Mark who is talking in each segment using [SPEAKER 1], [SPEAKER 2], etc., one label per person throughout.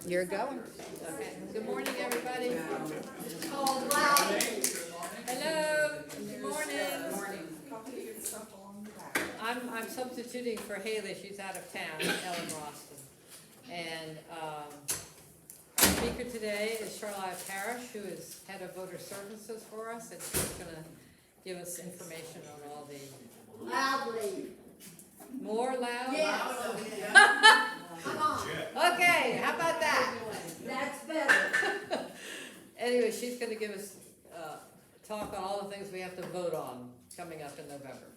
[SPEAKER 1] You're going.
[SPEAKER 2] Okay. Good morning, everybody.
[SPEAKER 3] Call loud.
[SPEAKER 2] Hello. Good morning. I'm substituting for Haley. She's out of town, Ellen Roston. And our speaker today is Charlyle Parrish, who is head of voter services for us, and she's going to give us information on all the
[SPEAKER 3] Loudly.
[SPEAKER 2] more loud.
[SPEAKER 3] Yes. Come on.
[SPEAKER 2] Okay. How about that?
[SPEAKER 3] That's better.
[SPEAKER 2] Anyway, she's going to give us talk on all the things we have to vote on coming up in November.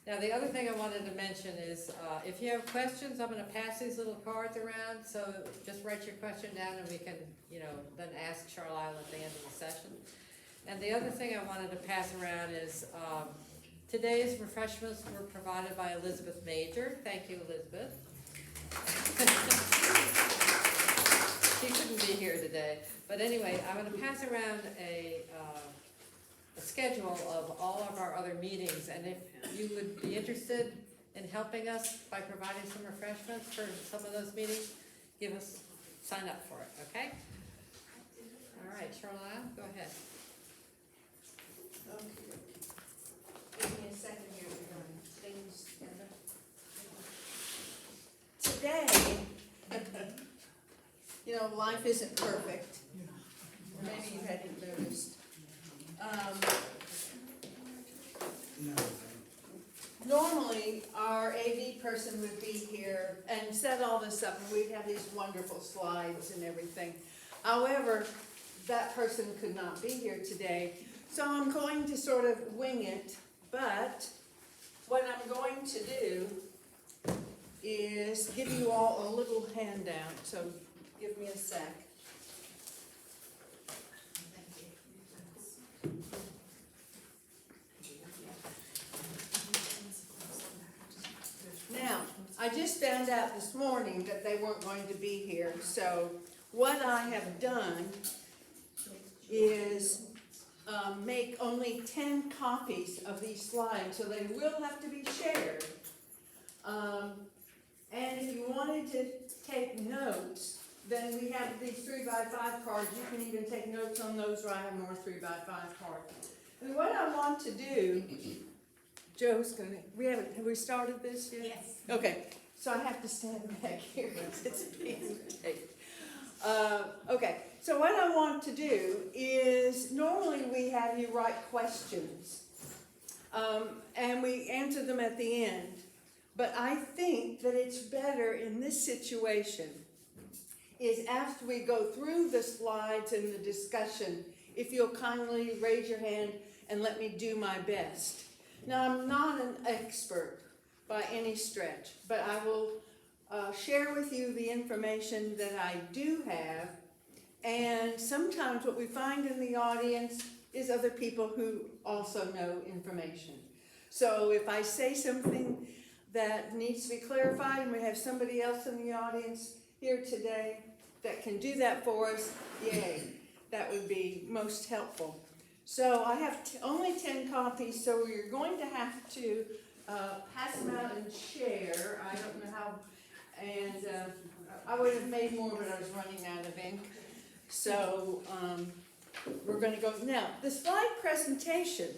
[SPEAKER 2] Now, the other thing I wanted to mention is if you have questions, I'm going to pass these little cards around. So just write your question down, and we can, then ask Charlyle at the end of the session. And the other thing I wanted to pass around is today's refreshments were provided by Elizabeth Major. Thank you, Elizabeth. She couldn't be here today. But anyway, I'm going to pass around a schedule of all of our other meetings. And if you would be interested in helping us by providing some refreshments for some of those meetings, sign up for it, okay? All right, Charlyle, go ahead.
[SPEAKER 4] Okay. Give me a second here, we're going to things today, life isn't perfect. Maybe you hadn't noticed. Normally, our AV person would be here and set all this up, and we'd have these wonderful slides and everything. However, that person could not be here today, so I'm going to sort of wing it, but what I'm going to do is give you all a little handout, so give me a sec. Now, I just found out this morning that they weren't going to be here, so what I have done is make only 10 copies of these slides, so they will have to be shared. And if you wanted to take notes, then we have these 3x5 cards. You can even take notes on those, or I have more 3x5 cards. And what I want to do, Joe's going to, have we started this yet?
[SPEAKER 3] Yes.
[SPEAKER 4] Okay, so I have to stand back here because it's being taped. Okay, so what I want to do is, normally we have you write questions, and we answer them at the end. But I think that it's better in this situation is after we go through the slides and the discussion, if you'll kindly raise your hand and let me do my best. Now, I'm not an expert by any stretch, but I will share with you the information that I do have. And sometimes what we find in the audience is other people who also know information. So if I say something that needs to be clarified and we have somebody else in the audience here today that can do that for us, yay, that would be most helpful. So I have only 10 copies, so you're going to have to pass them out and share. I don't know how, and I would have made more, but I was running out of ink. So we're going to go. Now, the slide presentation,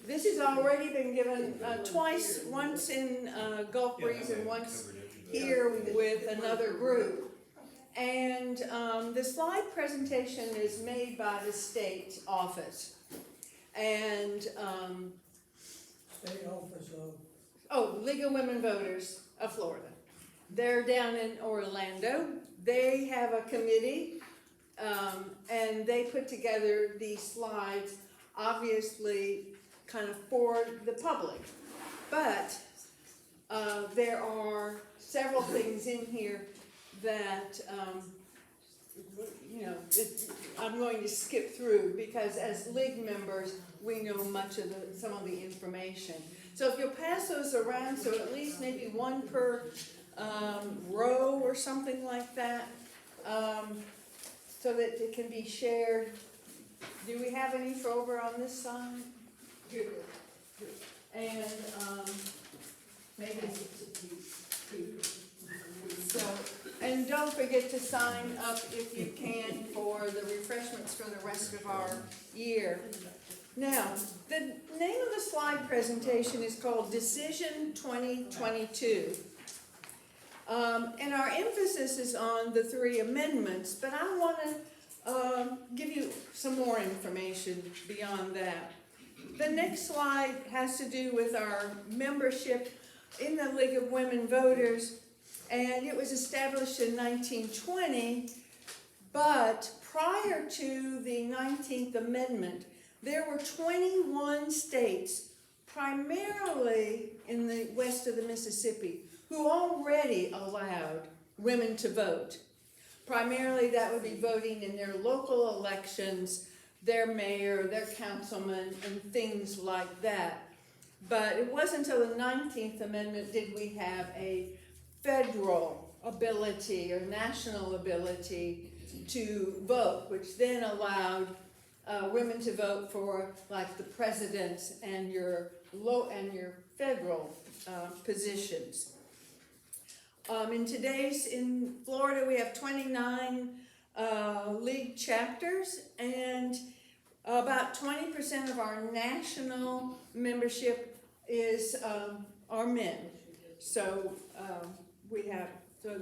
[SPEAKER 4] this has already been given twice, once in Gulf Breeze and once here with another group. And the slide presentation is made by the state office. And
[SPEAKER 5] State office of?
[SPEAKER 4] League of Women Voters of Florida. They're down in Orlando. They have a committee, and they put together these slides, obviously kind of for the public. But there are several things in here that, I'm going to skip through because as league members, we know much of some of the information. So if you'll pass those around, so at least maybe one per row or something like that, so that it can be shared. Do we have any for over on this side? Good. And maybe so. And don't forget to sign up if you can for the refreshments for the rest of our year. Now, the name of the slide presentation is called Decision 2022. And our emphasis is on the 3 amendments, but I want to give you some more information beyond that. The next slide has to do with our membership in the League of Women Voters, and it was established in 1920, but prior to the 19th Amendment, there were 21 states, primarily in the west of the Mississippi, who already allowed women to vote. Primarily that would be voting in their local elections, their mayor, their councilman, and things like that. But it wasn't until the 19th Amendment did we have a federal ability or national ability to vote, which then allowed women to vote for like the presidents and your federal positions. In Florida, we have 29 league chapters, and about 20% of our national membership is are men. So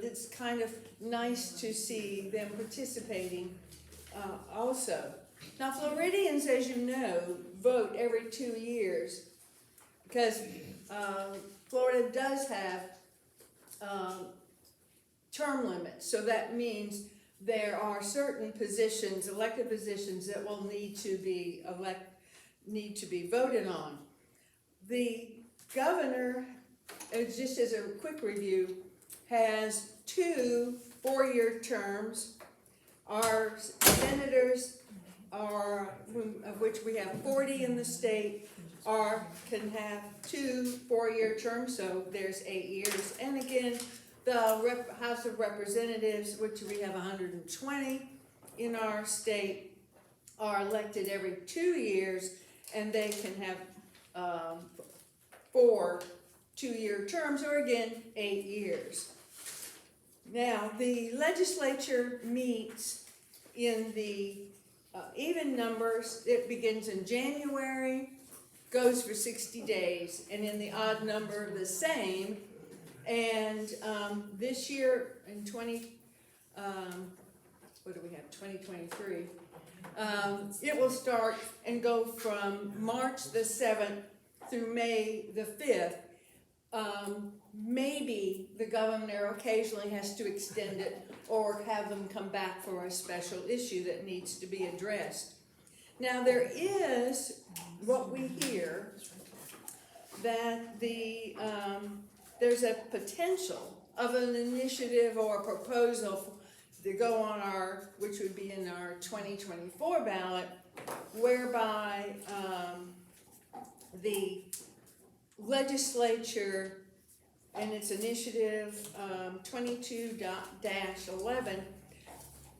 [SPEAKER 4] it's kind of nice to see them participating also. Now, Floridians, as you know, vote every 2 years because Florida does have term limits. So that means there are certain positions, elected positions, that will need to be voted on. The governor, just as a quick review, has 2 4-year terms. Our senators of which we have 40 in the state, can have 2 4-year terms, so there's 8 years. And again, the House of Representatives, which we have 120 in our state, are elected every 2 years, and they can have 4 2-year terms, or again, 8 years. Now, the legislature meets in the even numbers. It begins in January, goes for 60 days, and in the odd number, the same. And this year, in 2023, it will start and go from March the 7th through May the 5th. Maybe the governor occasionally has to extend it or have them come back for a special issue that needs to be addressed. Now, there is what we hear that there's a potential of an initiative or a proposal to go on which would be in our 2024 ballot, whereby the legislature and its initiative 22-11,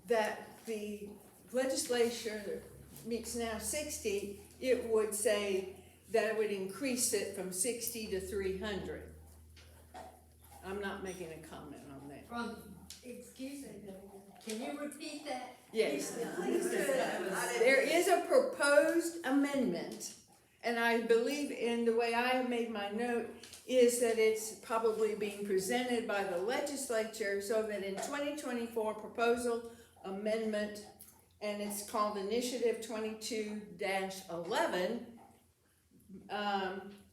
[SPEAKER 4] that the legislature meets now 60, it would say that it would increase it from 60 to 300. I'm not making a comment on that.
[SPEAKER 3] Excuse me, can you repeat that?
[SPEAKER 4] Yes. There is a proposed amendment, and I believe in the way I have made my note is that it's probably being presented by the legislature so that in 2024 proposal amendment, and it's called Initiative 22-11,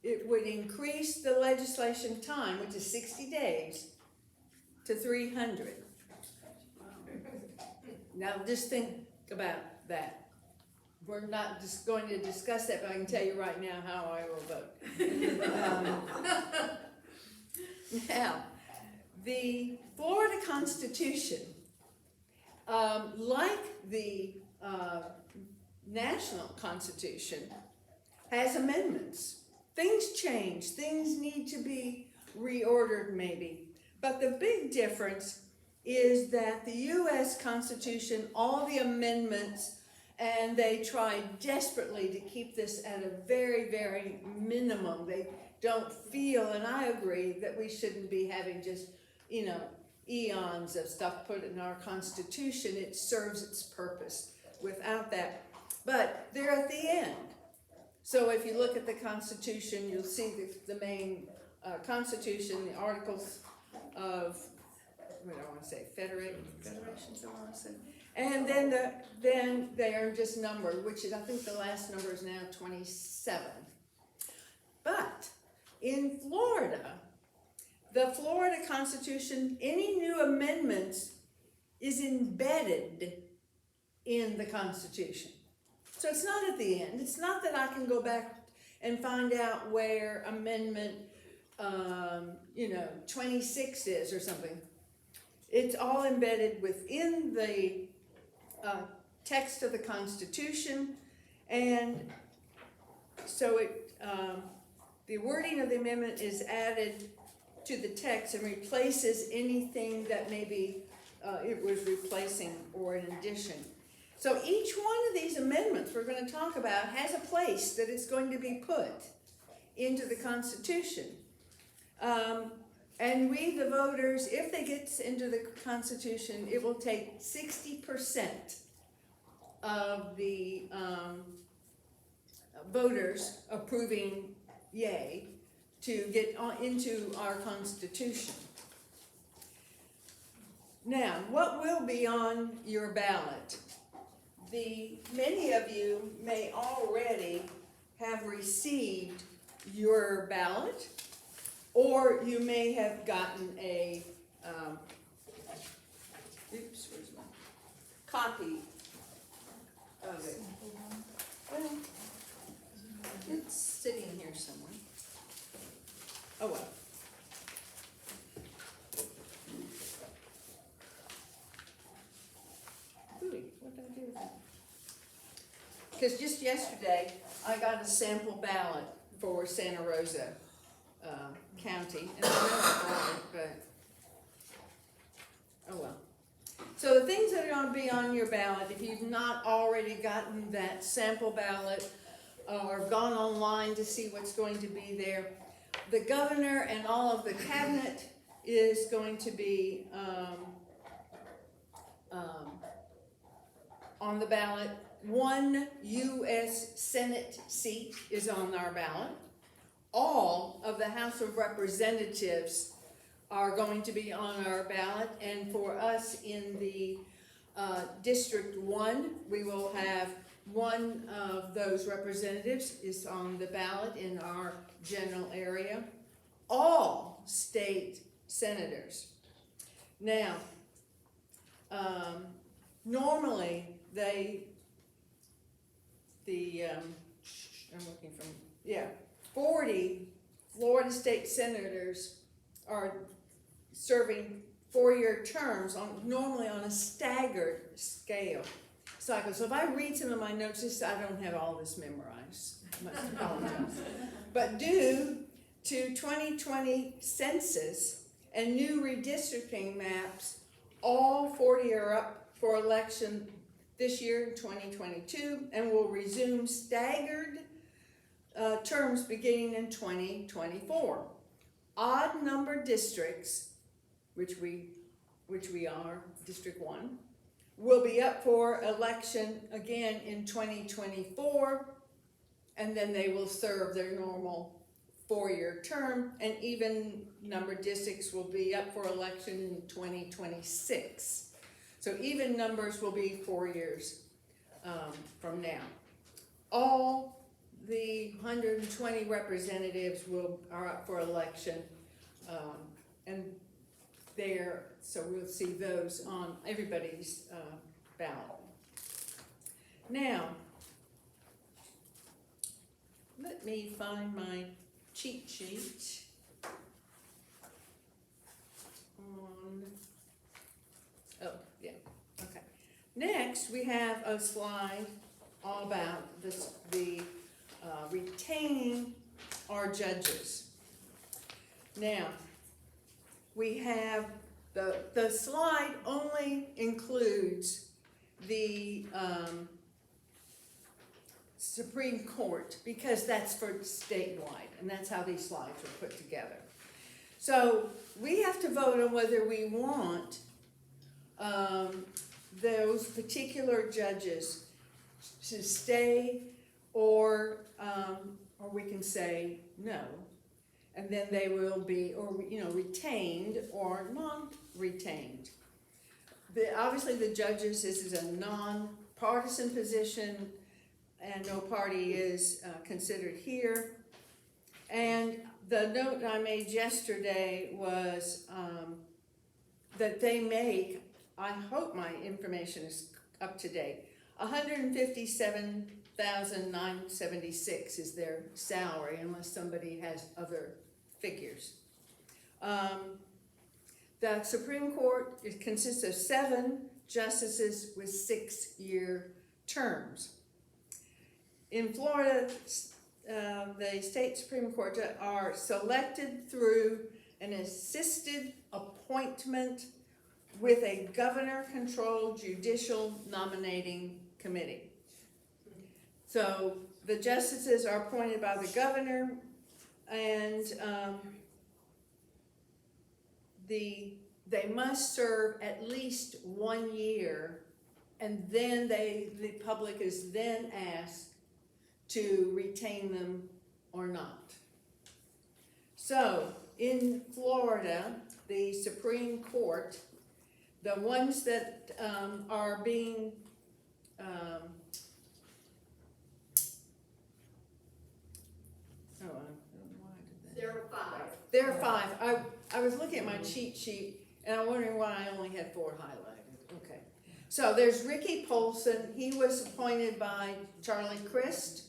[SPEAKER 4] it would increase the legislation time, which is 60 days, to 300. Now just think about that. We're not just going to discuss that, but I can tell you right now how I will vote. Now, the Florida Constitution, like the national Constitution, has amendments. Things change, things need to be reordered maybe. But the big difference is that the U.S. Constitution, all the amendments, and they try desperately to keep this at a very, very minimum. They don't feel, and I agree, that we shouldn't be having just, eons of stuff put in our Constitution, it serves its purpose without that. But they're at the end. So if you look at the Constitution, you'll see the main Constitution, the Articles of, what do I want to say, federations, I want to say. And then they are just numbered, which is, I think the last number is now 27. But in Florida, the Florida Constitution, any new amendments is embedded in the Constitution. So it's not at the end. It's not that I can go back and find out where amendment, 26 is or something. It's all embedded within the text of the Constitution, and so the wording of the amendment is added to the text and replaces anything that maybe it was replacing or an addition. So each one of these amendments we're going to talk about has a place that it's going to be put into the Constitution. And we, the voters, if they get into the Constitution, it will take 60% of the voters approving yay to get into our Constitution. Now, what will be on your ballot? Many of you may already have received your ballot, or you may have gotten a where's my copy of it. Well, it's sitting here somewhere. Oh well. Ooh, what did I do with that? Because just yesterday, I got a sample ballot for Santa Rosa County, and I know I bought it, but oh well. So the things that are going to be on your ballot, if you've not already gotten that sample ballot or gone online to see what's going to be there, the governor and all of the cabinet is going to be on the ballot. One U.S. Senate seat is on our ballot. All of the House of Representatives are going to be on our ballot, and for us in the District 1, we will have one of those representatives is on the ballot in our general area. All state senators. Now, normally I'm looking from, 40 Florida state senators are serving 4-year terms normally on a staggered scale cycle. So if I read some of my notes, I don't have all this memorized. I must apologize. But due to 2020 census and new redistricting maps, all 40 are up for election this year, 2022, and will resume staggered terms beginning in 2024. Odd number districts, which we are, District 1, will be up for election again in 2024, and then they will serve their normal 4-year term, and even number districts will be up for election in 2026. So even numbers will be 4 years from now. All the 120 representatives are up for election, and so we'll see those on everybody's ballot. Now, let me find my cheat sheet okay. Next, we have a slide all about the retaining our judges. Now, we have the slide only includes the Supreme Court because that's for statewide, and that's how these slides were put together. So we have to vote on whether we want those particular judges to stay or we can say no. And then they will be, retained or non-retained. Obviously the judges, this is a non-partisan position and no party is considered here. And the note I made yesterday was that they make, I hope my information is up to date, $157,976 is their salary unless somebody has other figures. The Supreme Court, it consists of 7 justices with 6-year terms. In Florida, the state Supreme Court are selected through an assisted appointment with a governor-controlled judicial nominating committee. So the justices are appointed by the governor, and they must serve at least 1 year, and then the public is then asked to retain them or not. So in Florida, the Supreme Court, the ones that are being
[SPEAKER 3] There are 5.
[SPEAKER 4] there are 5. I was looking at my cheat sheet and I'm wondering why I only had 4 highlighted. Okay. So there's Ricky Polson. He was appointed by Charlie Crist.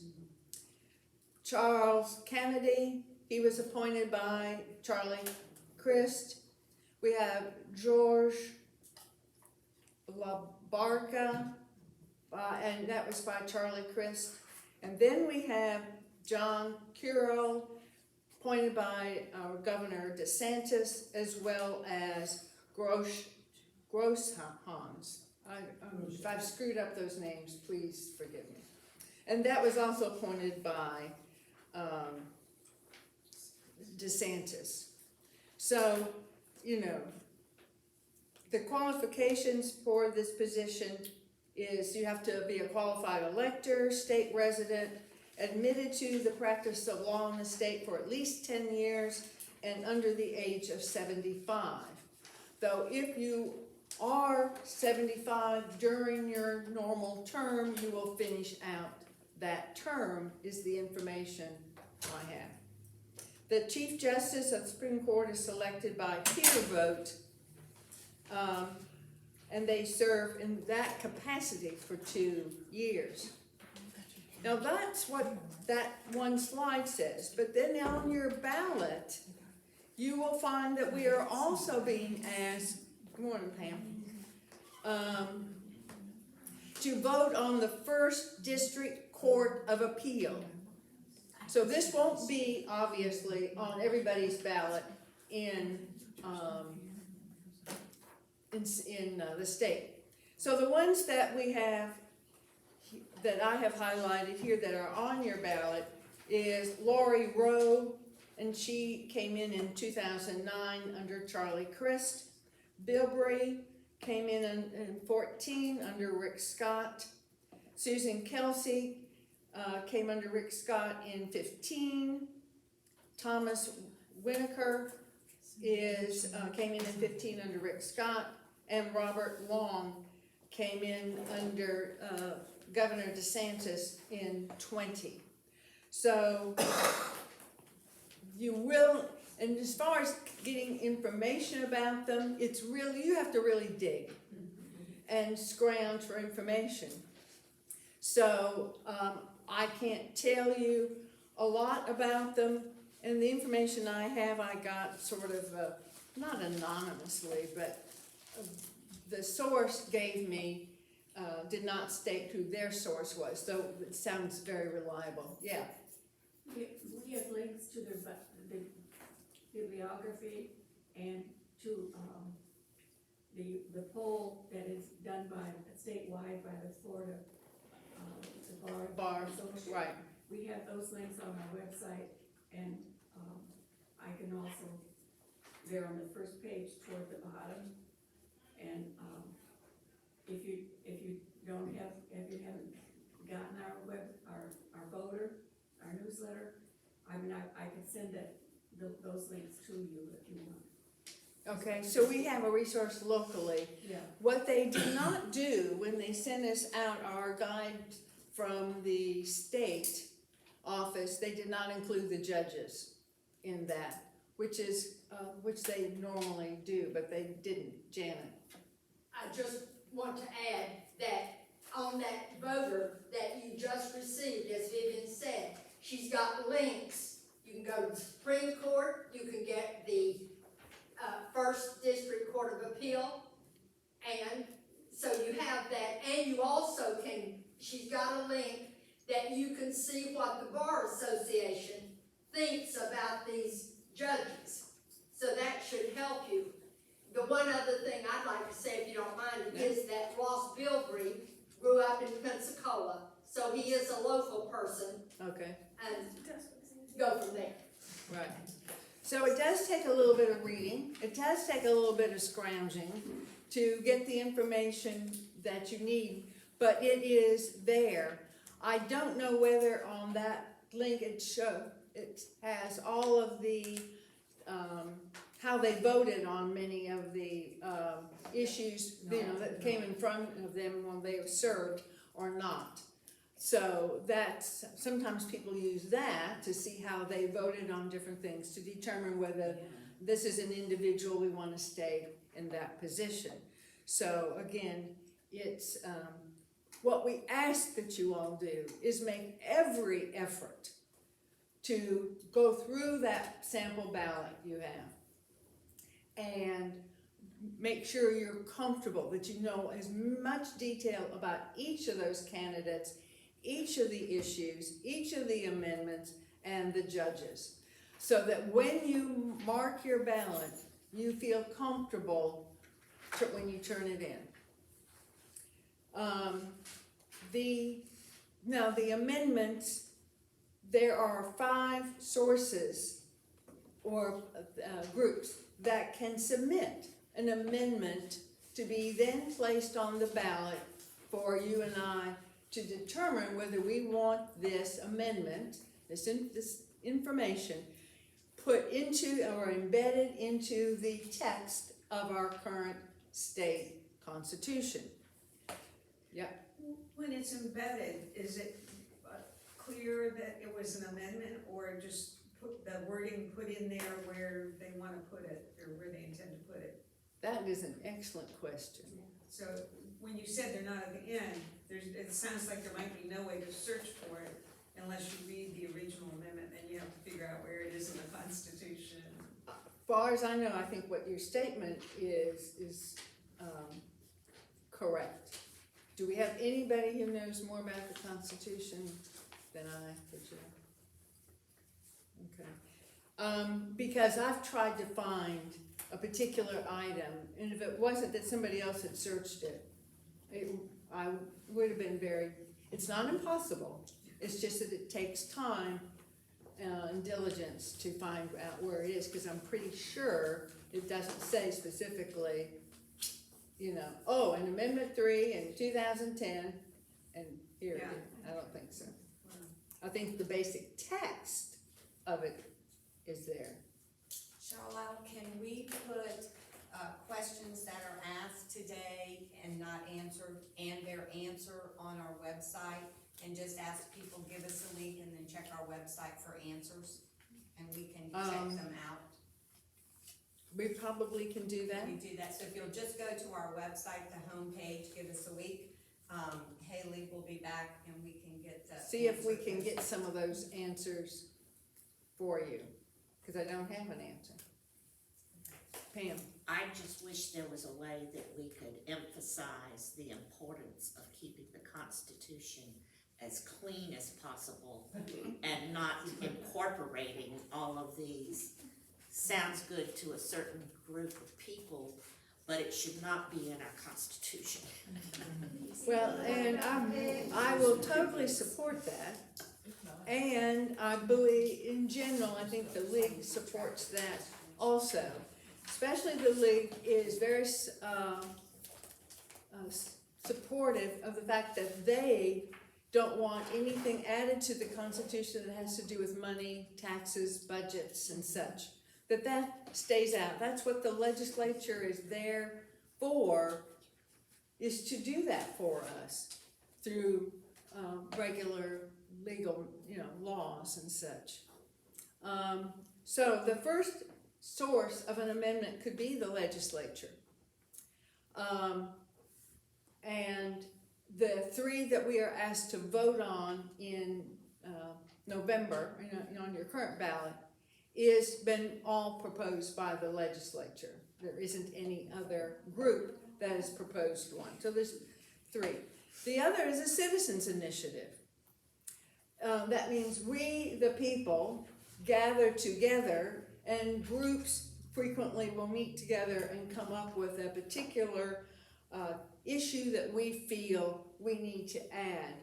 [SPEAKER 4] Charles Kennedy, he was appointed by Charlie Crist. We have George La Barca, and that was by Charlie Crist. And then we have John Curo, appointed by our Governor DeSantis, as well as Grosshans. If I've screwed up those names, please forgive me. And that was also appointed by DeSantis. So, the qualifications for this position is you have to be a qualified elector, state resident, admitted to the practice of law in the state for at least 10 years, and under the age of 75. Though if you are 75 during your normal term, you will finish out that term, is the information I have. The Chief Justice of the Supreme Court is selected by peer vote, and they serve in that capacity for 2 years. Now that's what that one slide says, but then on your ballot, you will find that we are also being asked, good morning Pam, to vote on the 1st District Court of Appeal. So this won't be, obviously, on everybody's ballot in the state. So the ones that we have, that I have highlighted here that are on your ballot is Lori Rowe, and she came in 2009 under Charlie Crist. Bilbrey came in 14 under Rick Scott. Susan Kelsey came under Rick Scott in 15. Thomas Winokur came in 15 under Rick Scott, and Robert Long came in under Governor DeSantis in 20. So you will, and as far as getting information about them, it's really, you have to really dig and scrounge for information. So I can't tell you a lot about them, and the information I have, I got sort of, not anonymously, but the source gave me, did not state who their source was, so it sounds very reliable. Yeah.
[SPEAKER 1] We have links to the bibliography and to the poll that is done by statewide by the Florida the Bar Association.
[SPEAKER 4] Right.
[SPEAKER 1] We have those links on our website, and I can also they're on the first page toward the bottom. And, if you don't have, if you haven't gotten our voter, our newsletter, I mean, I could send those links to you if you want.
[SPEAKER 4] Okay, so we have a resource locally.
[SPEAKER 1] Yeah.
[SPEAKER 4] What they did not do when they sent us out our guide from the state office, they did not include the judges in that, which they normally do, but they didn't. Janet?
[SPEAKER 3] I just want to add that on that voter that you just received, as Vivian said, she's got links. You can go to the Supreme Court, you can get the First District Court of Appeal, and so you have that, and you also can, she's got a link that you can see what the Bar Association thinks about these judges. So that should help you. The one other thing I'd like to say, if you don't mind, is that Ross Bilbrey grew up in Pensacola, so he is a local person,
[SPEAKER 4] Okay.
[SPEAKER 3] and go from there.
[SPEAKER 4] Right. So it does take a little bit of reading. It does take a little bit of scrounging to get the information that you need, but it is there. I don't know whether on that link it has all of the, how they voted on many of the issues, that came in front of them when they were served or not. So that's, sometimes people use that to see how they voted on different things to determine whether this is an individual we want to stay in that position. So again, it's, what we ask that you all do is make every effort to go through that sample ballot you have and make sure you're comfortable, that you know as much detail about each of those candidates, each of the issues, each of the amendments, and the judges. So that when you mark your ballot, you feel comfortable when you turn it in. Now the amendments, there are 5 sources or groups that can submit an amendment to be then placed on the ballot for you and I to determine whether we want this amendment, this information, put into or embedded into the text of our current state constitution. Yeah.
[SPEAKER 6] When it's embedded, is it clear that it was an amendment, or just put the wording put in there where they want to put it, or where they intend to put it?
[SPEAKER 4] That is an excellent question.
[SPEAKER 6] So when you said they're not at the end, it sounds like there might be no way to search for it unless you read the original amendment, and you have to figure out where it is in the Constitution.
[SPEAKER 4] As far as I know, I think what your statement is correct. Do we have anybody who knows more about the Constitution than I, Okay. Because I've tried to find a particular item, and if it wasn't that somebody else had searched it, I would have been it's not impossible, it's just that it takes time and diligence to find out where it is, because I'm pretty sure it doesn't say specifically, an Amendment 3 in 2010, and here it is. I don't think so. I think the basic text of it is there.
[SPEAKER 7] Charlyle, can we put questions that are asked today and not answered, and their answer on our website, and just ask people, give us a link, and then check our website for answers, and we can check them out?
[SPEAKER 4] We probably can do that.
[SPEAKER 7] We do that, so if you'll just go to our website, the homepage, give us a week, Haley will be back, and we can get the
[SPEAKER 4] See if we
[SPEAKER 7] answer.
[SPEAKER 4] can get some of those answers for you, because I don't have an answer. Pam?
[SPEAKER 8] I just wish there was a way that we could emphasize the importance of keeping the Constitution as clean as possible and not incorporating all of these. Sounds good to a certain group of people, but it should not be in our Constitution.
[SPEAKER 4] Well, and I will totally support that. And I believe, in general, I think the league supports that also. especially the league, is very supportive of the fact that they don't want anything added to the Constitution that has to do with money, taxes, budgets, and such. That stays out. That's what the legislature is there for, is to do that for us through regular legal, laws and such. So the first source of an amendment could be the legislature. And the three that we are asked to vote on in November, on your current ballot, is been all proposed by the legislature. There isn't any other group that has proposed one. So there's three. The other is a citizens initiative. That means we, the people, gather together, and groups frequently will meet together and come up with a particular issue that we feel we need to add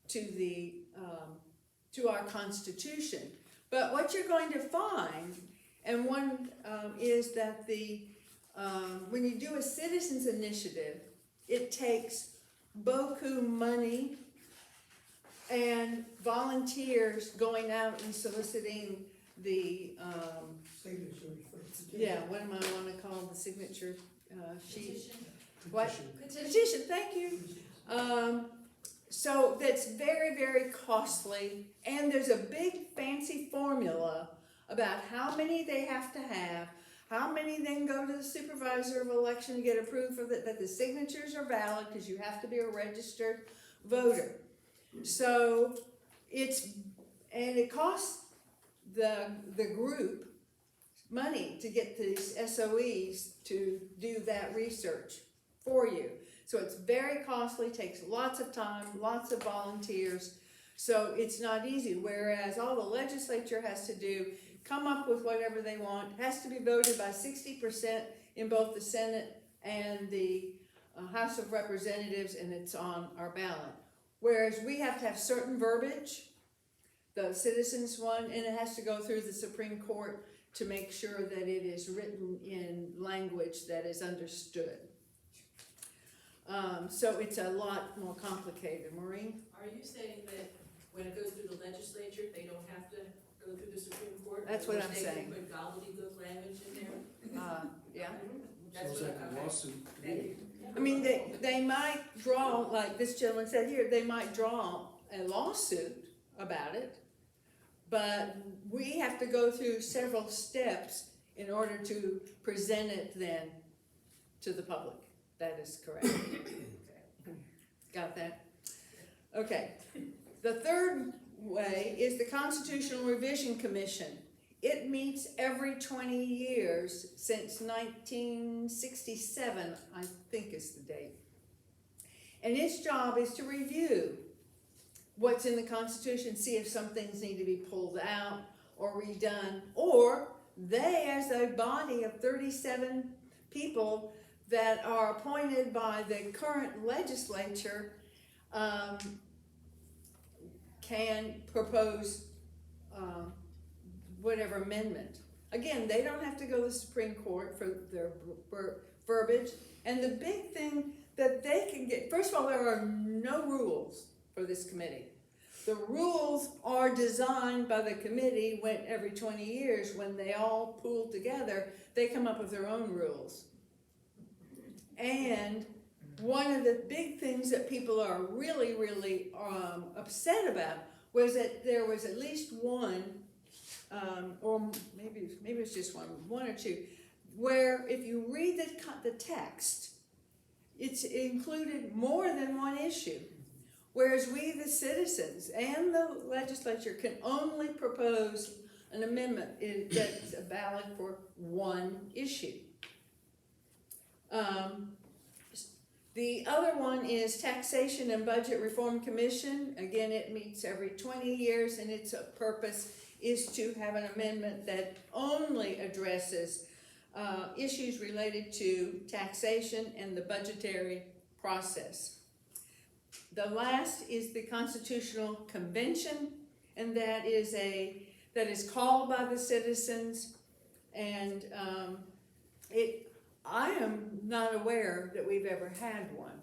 [SPEAKER 4] to the to our Constitution. But what you're going to find, and one is that when you do a citizens initiative, it takes beaucoup money and volunteers going out and soliciting the
[SPEAKER 5] Signatures for the
[SPEAKER 4] yeah, what am I want to call the signature sheet?
[SPEAKER 1] Petition.
[SPEAKER 4] What? Petition, thank you. So that's very, very costly, and there's a big fancy formula about how many they have to have, how many then go to the supervisor of election to get approved for that the signatures are valid, because you have to be a registered voter. So it costs the group money to get these SOEs to do that research for you. So it's very costly, takes lots of time, lots of volunteers, so it's not easy. Whereas all the legislature has to do, come up with whatever they want, has to be voted by 60% in both the Senate and the House of Representatives, and it's on our ballot. Whereas we have to have certain verbiage, the citizens one, and it has to go through the Supreme Court to make sure that it is written in language that is understood. So it's a lot more complicated. Maureen?
[SPEAKER 9] Are you saying that when it goes through the legislature, they don't have to go through the Supreme Court?
[SPEAKER 4] That's what I'm
[SPEAKER 9] They
[SPEAKER 4] saying.
[SPEAKER 9] can put gobbledygook language in there?
[SPEAKER 4] Yeah.
[SPEAKER 9] That's
[SPEAKER 5] Sounds
[SPEAKER 9] what
[SPEAKER 5] like a
[SPEAKER 9] okay.
[SPEAKER 5] lawsuit to
[SPEAKER 9] Thank
[SPEAKER 5] me.
[SPEAKER 9] you.
[SPEAKER 4] I mean, they might draw, like this gentleman said here, they might draw a lawsuit about it, but we have to go through several steps in order to present it then to the public. That is correct. Got that? Okay. The third way is the Constitutional Revision Commission. It meets every 20 years since 1967, I think is the date. And its job is to review what's in the Constitution, see if some things need to be pulled out or redone, or they, as a body of 37 people that are appointed by the current legislature, can propose whatever amendment. Again, they don't have to go to the Supreme Court for their verbiage. And the big thing that they can get, first of all, there are no rules for this committee. The rules are designed by the committee when every 20 years, when they all pool together, they come up with their own rules. And one of the big things that people are really, really upset about was that there was at least one, or maybe it's just one or two, where if you read the text, it's included more than one issue. Whereas we, the citizens and the legislature, can only propose an amendment that's valid for one issue. The other one is Taxation and Budget Reform Commission. Again, it meets every 20 years, and its purpose is to have an amendment that only addresses issues related to taxation and the budgetary process. The last is the Constitutional Convention, and that is called by the citizens, and I am not aware that we've ever had one,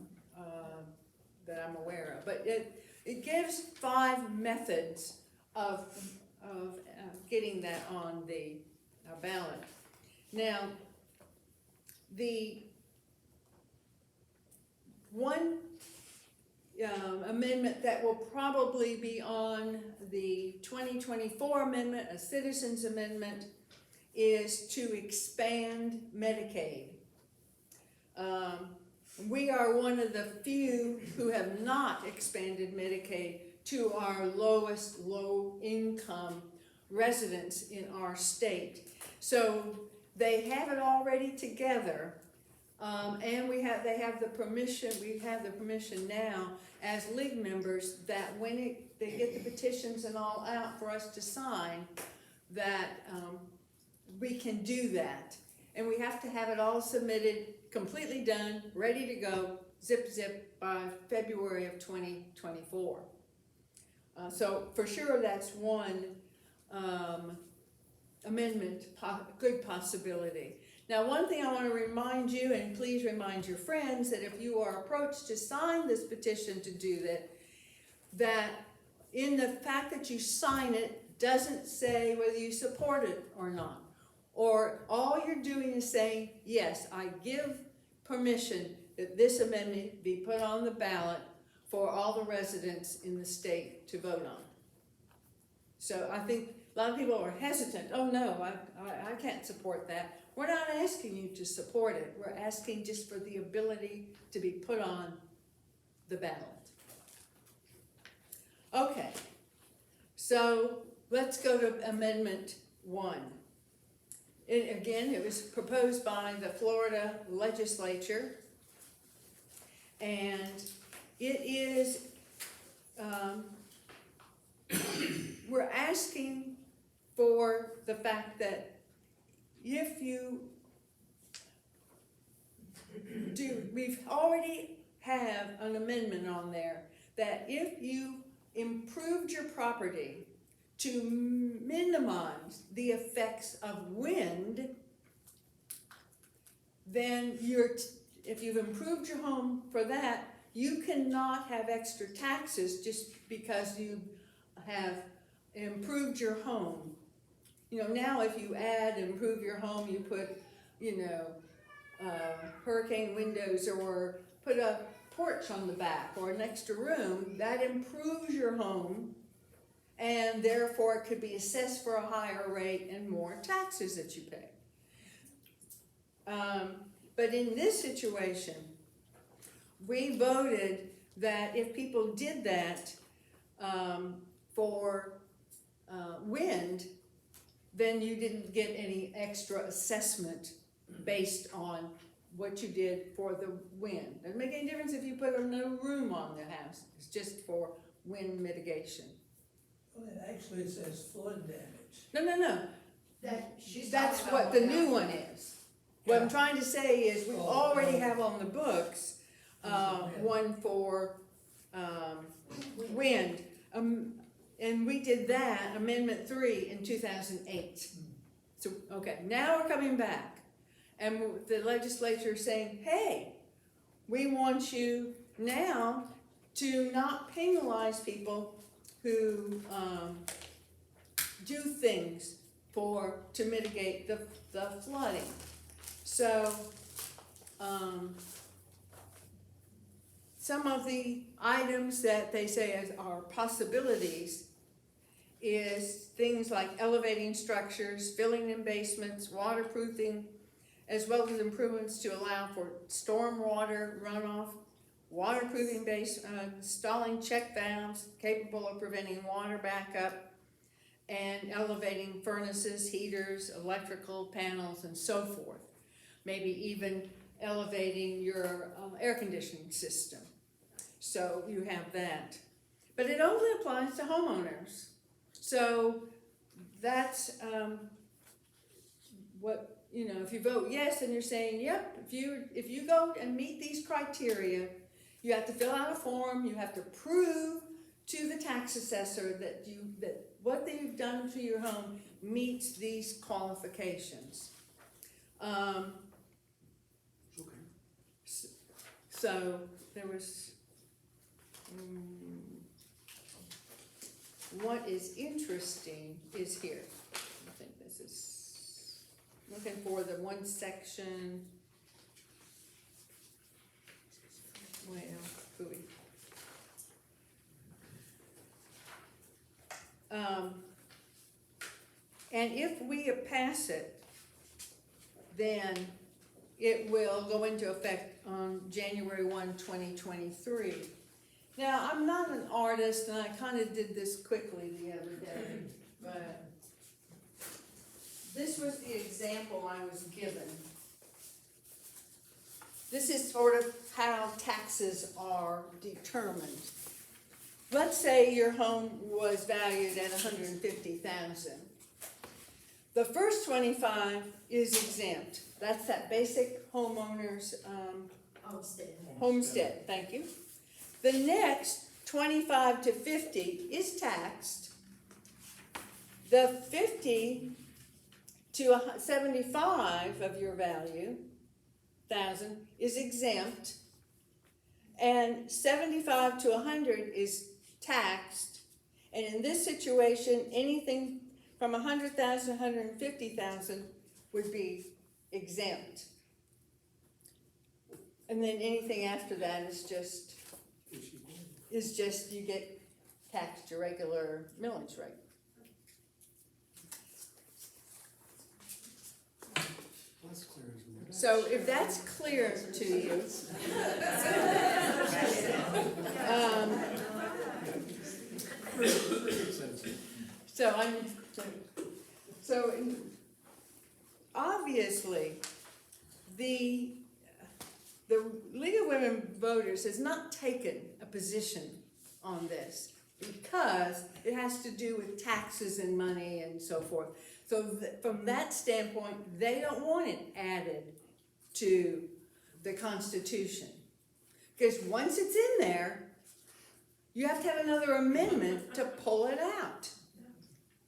[SPEAKER 4] that I'm aware of, but it gives 5 methods of getting that on the ballot. Now, the one amendment that will probably be on the 2024 amendment, a citizens amendment, is to expand Medicaid. We are one of the few who have not expanded Medicaid to our lowest low-income residents in our state. So they have it already together, and we have the permission now as league members that when they get the petitions and all out for us to sign, that we can do that. And we have to have it all submitted, completely done, ready to go, zip, by February of 2024. So for sure that's one amendment, good possibility. Now, one thing I want to remind you, and please remind your friends, that if you are approached to sign this petition to do that in the fact that you sign it doesn't say whether you support it or not. Or all you're doing is saying, yes, I give permission that this amendment be put on the ballot for all the residents in the state to vote on. So I think a lot of people are hesitant. Oh no, I can't support that. We're not asking you to support it. We're asking just for the ability to be put on the ballot. Okay, so let's go to Amendment 1. It was proposed by the Florida legislature, and it is, we're asking for the fact that if you we've already have an amendment on there that if you improved your property to minimize the effects of wind, then if you've improved your home for that, you cannot have extra taxes just because you have improved your home. You know, now if you add improve your home, you put, hurricane windows or put a porch on the back or an extra room, that improves your home, and therefore it could be assessed for a higher rate and more taxes that you pay. But in this situation, we voted that if people did that for wind, then you didn't get any extra assessment based on what you did for the wind. Doesn't make any difference if you put a new room on the house. It's just for wind mitigation.
[SPEAKER 5] Well, it actually says flood damage.
[SPEAKER 4] No. That's
[SPEAKER 3] talking
[SPEAKER 4] what
[SPEAKER 3] about
[SPEAKER 4] the
[SPEAKER 3] what
[SPEAKER 4] new one is. What I'm trying to say is we already have on the books one for wind. And we did that, Amendment 3, in 2008. So, okay, now we're coming back. And the legislature is saying, hey, we want you now to not penalize people who do things to mitigate the flooding. So, some of the items that they say are possibilities is things like elevating structures, filling in basements, waterproofing, as well as improvements to allow for stormwater runoff, waterproofing installing check valves capable of preventing water backup, and elevating furnaces, heaters, electrical panels, and so forth. Maybe even elevating your air conditioning system. So you have that. But it only applies to homeowners. So that's what, if you vote yes and you're saying, yep, if you go and meet these criteria, you have to fill out a form, you have to prove to the tax assessor that what you've done to your home meets these qualifications. So there was, what is interesting is here. I think this is, looking for the one section. Well, hooey. And if we pass it, then it will go into effect on January 1, 2023. Now, I'm not an artist, and I kind of did this quickly the other day, but this was the example I was given. This is sort of how taxes are determined. Let's say your home was valued at $150,000. The first 25 is exempt. That's that basic homeowner's homestead. Thank you. The next 25 to 50 is taxed. The 50 to 75 of your value, 1,000, is exempt. And 75 to 100 is taxed. And in this situation, anything from 100,000 to 150,000 would be exempt. And then anything after that is just you get taxed your regular millage rate. So if that's clear to you, so obviously the League of Women Voters has not taken a position on this because it has to do with taxes and money and so forth. So from that standpoint, they don't want it added to the Constitution. Because once it's in there, you have to have another amendment to pull it out.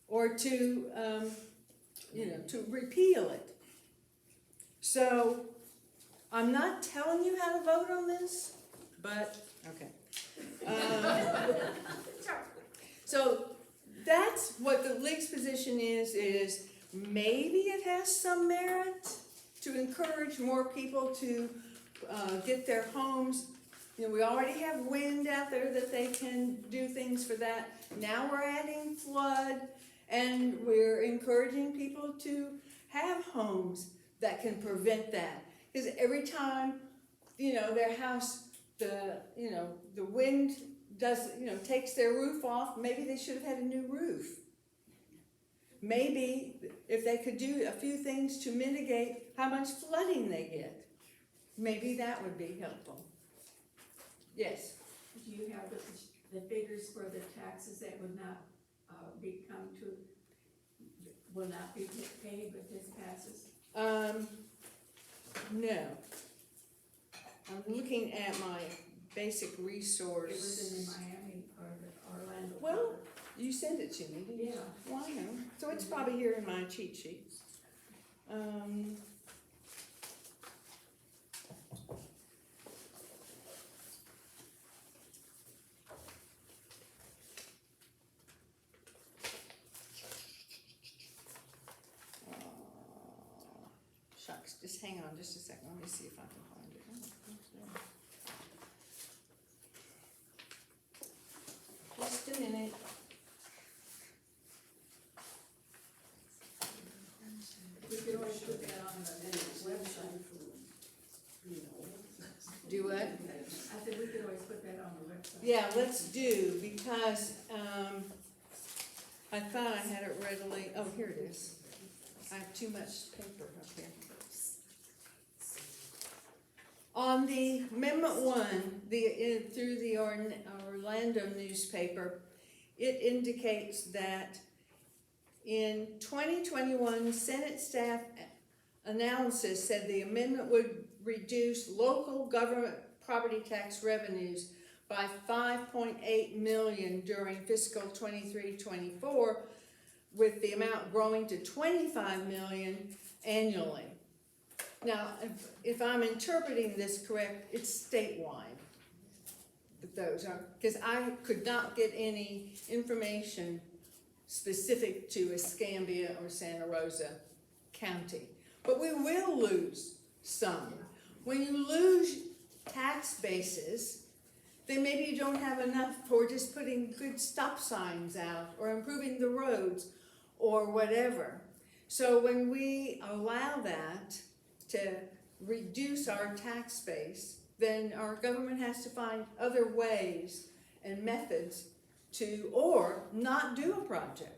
[SPEAKER 4] Or to, to repeal it. So, I'm not telling you how to vote on this, but, okay. So, that's what the League's position is maybe it has some merit to encourage more people to get their homes. You know, we already have wind out there that they can do things for that. Now we're adding flood, and we're encouraging people to have homes that can prevent that. Because every time, their house, the wind does, takes their roof off, maybe they should have had a new roof. Maybe if they could do a few things to mitigate how much flooding they get, maybe that would be helpful. Yes?
[SPEAKER 1] Do you have the figures for the taxes that would not will not be paid if this passes?
[SPEAKER 4] No. I'm looking at my basic resource.
[SPEAKER 1] It was in the Miami or the Orlando.
[SPEAKER 4] Well, you sent it to me, didn't you?
[SPEAKER 1] Yeah.
[SPEAKER 4] Well, I know. So it's probably here in my cheat sheet. Shucks, just hang on just a second. Let me see if I can find it. Just a minute.
[SPEAKER 1] We could always put that on the website.
[SPEAKER 4] Do what?
[SPEAKER 1] I said we could always put that on the website.
[SPEAKER 4] Yeah, let's do, because I thought I had it readily, oh, here it is. I have too much paper up here. On the Amendment 1, through the Orlando newspaper, it indicates that in 2021, Senate staff analysis said the amendment would reduce local government property tax revenues by $5.8 million during fiscal 23-24, with the amount growing to $25 million annually. Now, if I'm interpreting this correct, it's statewide. But those are, because I could not get any information specific to Escambia or Santa Rosa County. But we will lose some. When you lose tax bases, then maybe you don't have enough for just putting good stop signs out or improving the roads or whatever. So when we allow that to reduce our tax base, then our government has to find other ways and methods to, or not do a project.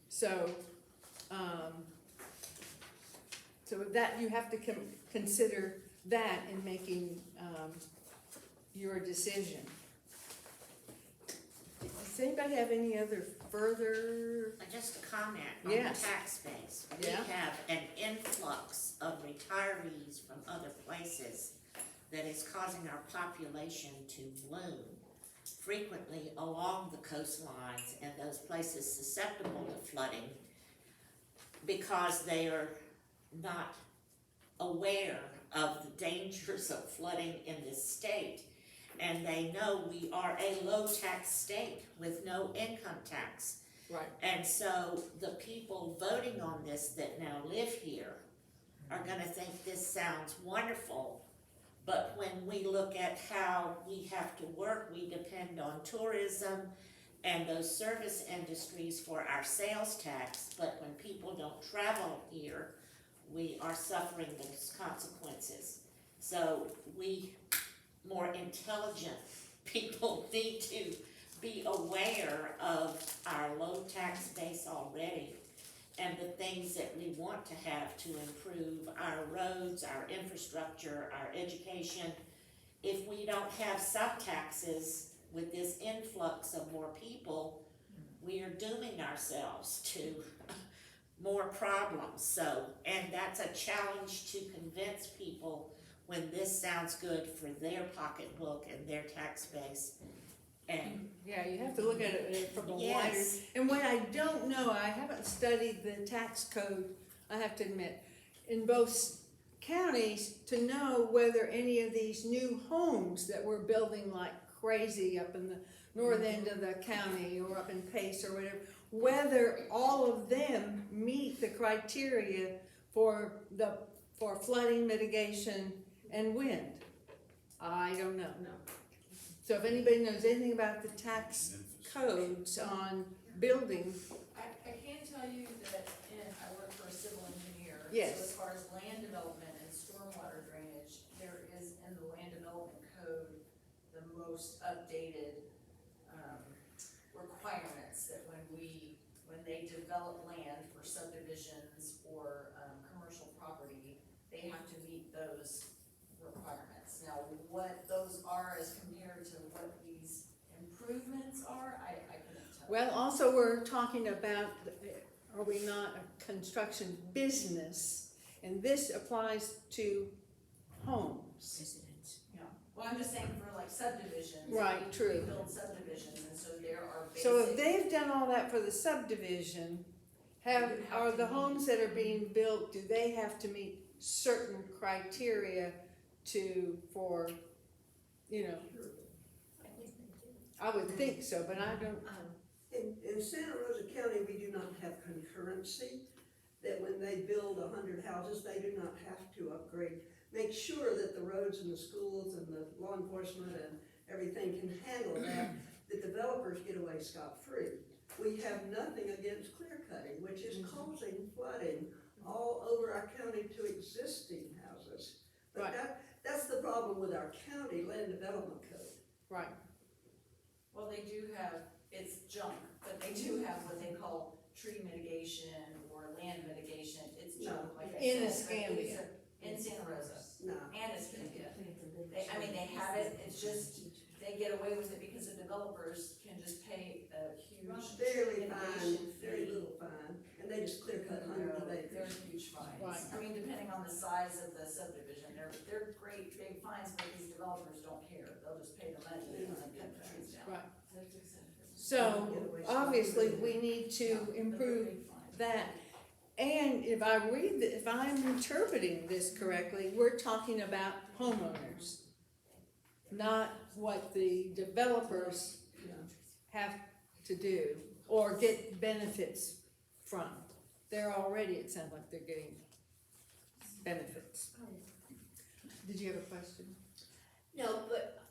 [SPEAKER 4] So, so that you have to consider that in making your decision. Does anybody have any other further?
[SPEAKER 8] Just a comment on
[SPEAKER 4] Yes.
[SPEAKER 8] the tax base. We
[SPEAKER 4] Yeah.
[SPEAKER 8] have an influx of retirees from other places that is causing our population to bloom, frequently along the coastlines and those places susceptible to flooding, because they are not aware of the dangers of flooding in this state. And they know we are a low tax state with no income tax.
[SPEAKER 4] Right.
[SPEAKER 8] And so the people voting on this that now live here are gonna think this sounds wonderful. But when we look at how we have to work, we depend on tourism and those service industries for our sales tax. But when people don't travel here, we are suffering those consequences. So we more intelligent people need to be aware of our low tax base already and the things that we want to have to improve our roads, our infrastructure, our education. If we don't have some taxes with this influx of more people, we are dooming ourselves to more problems. So, and that's a challenge to convince people when this sounds good for their pocketbook and their tax base. And
[SPEAKER 4] Yeah, you have to look at it from a wider.
[SPEAKER 8] yes,
[SPEAKER 4] And what I don't know, I haven't studied the tax code, I have to admit, in both counties to know whether any of these new homes that we're building like crazy up in the north end of the county or up in Pace or whatever, whether all of them meet the criteria for flooding mitigation and wind. I don't know.
[SPEAKER 9] No.
[SPEAKER 4] So if anybody knows anything about the tax codes on building,
[SPEAKER 10] I can tell you that I work for a civil engineer.
[SPEAKER 4] Yes.
[SPEAKER 10] So as far as land development and stormwater drainage, there is in the land development code the most updated requirements that when they develop land for subdivisions or commercial property, they have to meet those requirements. Now, what those are as compared to what these improvements are, I couldn't tell.
[SPEAKER 4] well, also we're talking about, are we not a construction business? And this applies to homes.
[SPEAKER 10] Well, I'm just saying for like subdivisions.
[SPEAKER 4] Right,
[SPEAKER 10] we
[SPEAKER 4] true.
[SPEAKER 10] build subdivisions, and so there are basic.
[SPEAKER 4] So if they've done all that for the subdivision, are the homes that are being built, do they have to meet certain criteria for, I would think so, but I don't.
[SPEAKER 11] In Santa Rosa County, we do not have concurrency, that when they build 100 houses, they do not have to upgrade. Make sure that the roads and the schools and the law enforcement and everything can handle that, the developers get away scot-free. We have nothing against clear cutting, which is causing flooding all over our county to existing houses. But
[SPEAKER 4] Right.
[SPEAKER 11] that's the problem with our county land development code.
[SPEAKER 4] Right.
[SPEAKER 10] Well, they do have, it's junk, but they do have what they call tree mitigation or land mitigation, it's junk, like I said.
[SPEAKER 4] In
[SPEAKER 10] but
[SPEAKER 4] Escambia.
[SPEAKER 10] these are- In Santa Rosa,
[SPEAKER 11] No.
[SPEAKER 10] and Escambia. They have it, it's just, they get away with it because the developers can just pay a huge
[SPEAKER 11] Barely fine,
[SPEAKER 10] mitigation
[SPEAKER 11] very
[SPEAKER 10] fee.
[SPEAKER 11] little fine, and they just clear cut hundreds of
[SPEAKER 10] They're
[SPEAKER 11] acres.
[SPEAKER 10] huge fines.
[SPEAKER 4] Right.
[SPEAKER 10] I mean, depending on the size of the subdivision, they're great big fines, but these developers don't care. They'll just pay the money and then cut the trees down.
[SPEAKER 4] Right. So, obviously, we need to improve that. And if I'm interpreting this correctly, we're talking about homeowners, not what the developers have to do or get benefits from. They're already, it sounds like they're getting benefits. Did you have a question?
[SPEAKER 12] No, but,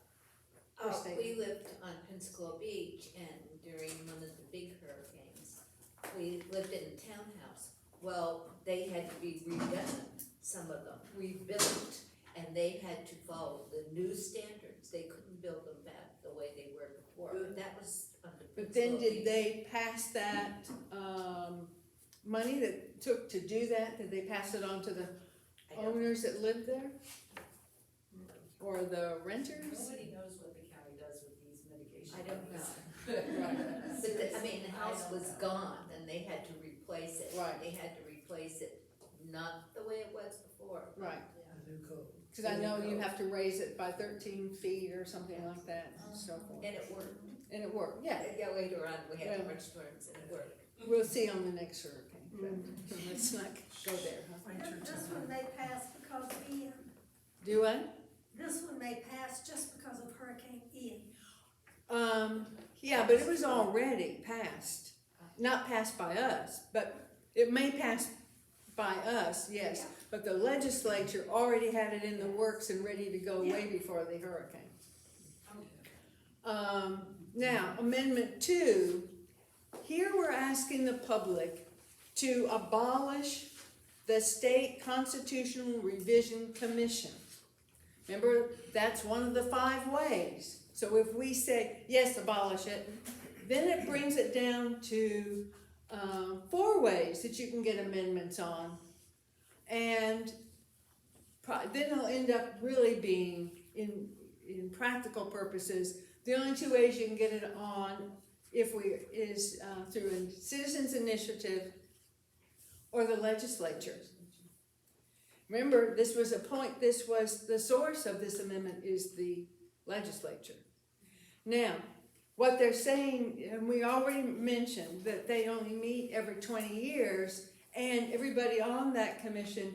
[SPEAKER 4] Or statement.
[SPEAKER 12] we lived on Pensacola Beach, and during one of the big hurricanes, we lived in a townhouse. Well, they had to be redone, some of them, rebuilt, and they had to follow the new standards. They couldn't build them back the way they were before, but that was under
[SPEAKER 4] But then
[SPEAKER 12] Pensacola
[SPEAKER 4] did
[SPEAKER 12] Beach.
[SPEAKER 4] they pass that, money that took to do that, did they pass it on to the
[SPEAKER 12] I don't-
[SPEAKER 4] owners that lived there? Or the renters?
[SPEAKER 10] Nobody knows what the county does with these mitigation.
[SPEAKER 12] I don't know.
[SPEAKER 4] Right,
[SPEAKER 12] But the, I mean, the house
[SPEAKER 10] don't
[SPEAKER 12] was
[SPEAKER 10] know.
[SPEAKER 12] gone, and they had to replace it.
[SPEAKER 4] Right.
[SPEAKER 12] They had to replace it, not the way it was before.
[SPEAKER 4] right,
[SPEAKER 5] The new code.
[SPEAKER 4] cause I know you have to raise it by 13 feet or something like that and so forth.
[SPEAKER 12] And it worked.
[SPEAKER 4] And it worked, yeah,
[SPEAKER 12] Yeah, later on, we had
[SPEAKER 4] Well-
[SPEAKER 12] much storms, and it worked.
[SPEAKER 4] we'll see on the next hurricane, but let's not go there, huh?
[SPEAKER 13] This one may pass because of Ian.
[SPEAKER 4] Do I?
[SPEAKER 13] This one may pass just because of Hurricane Ian.
[SPEAKER 4] Yeah, but it was already passed, not passed by us, but it may pass by us, yes. But the legislature already had it in the works and ready to go way before the hurricane. Now, Amendment 2, here we're asking the public to abolish the State Constitutional Revision Commission. Remember, that's one of the 5 ways. So if we say, yes, abolish it, then it brings it down to 4 ways that you can get amendments on. And then it'll end up really being, in practical purposes, the only 2 ways you can get it on is through a citizens initiative or the legislature. Remember, this was the source of this amendment is the legislature. Now, what they're saying, and we already mentioned that they only meet every 20 years, and everybody on that commission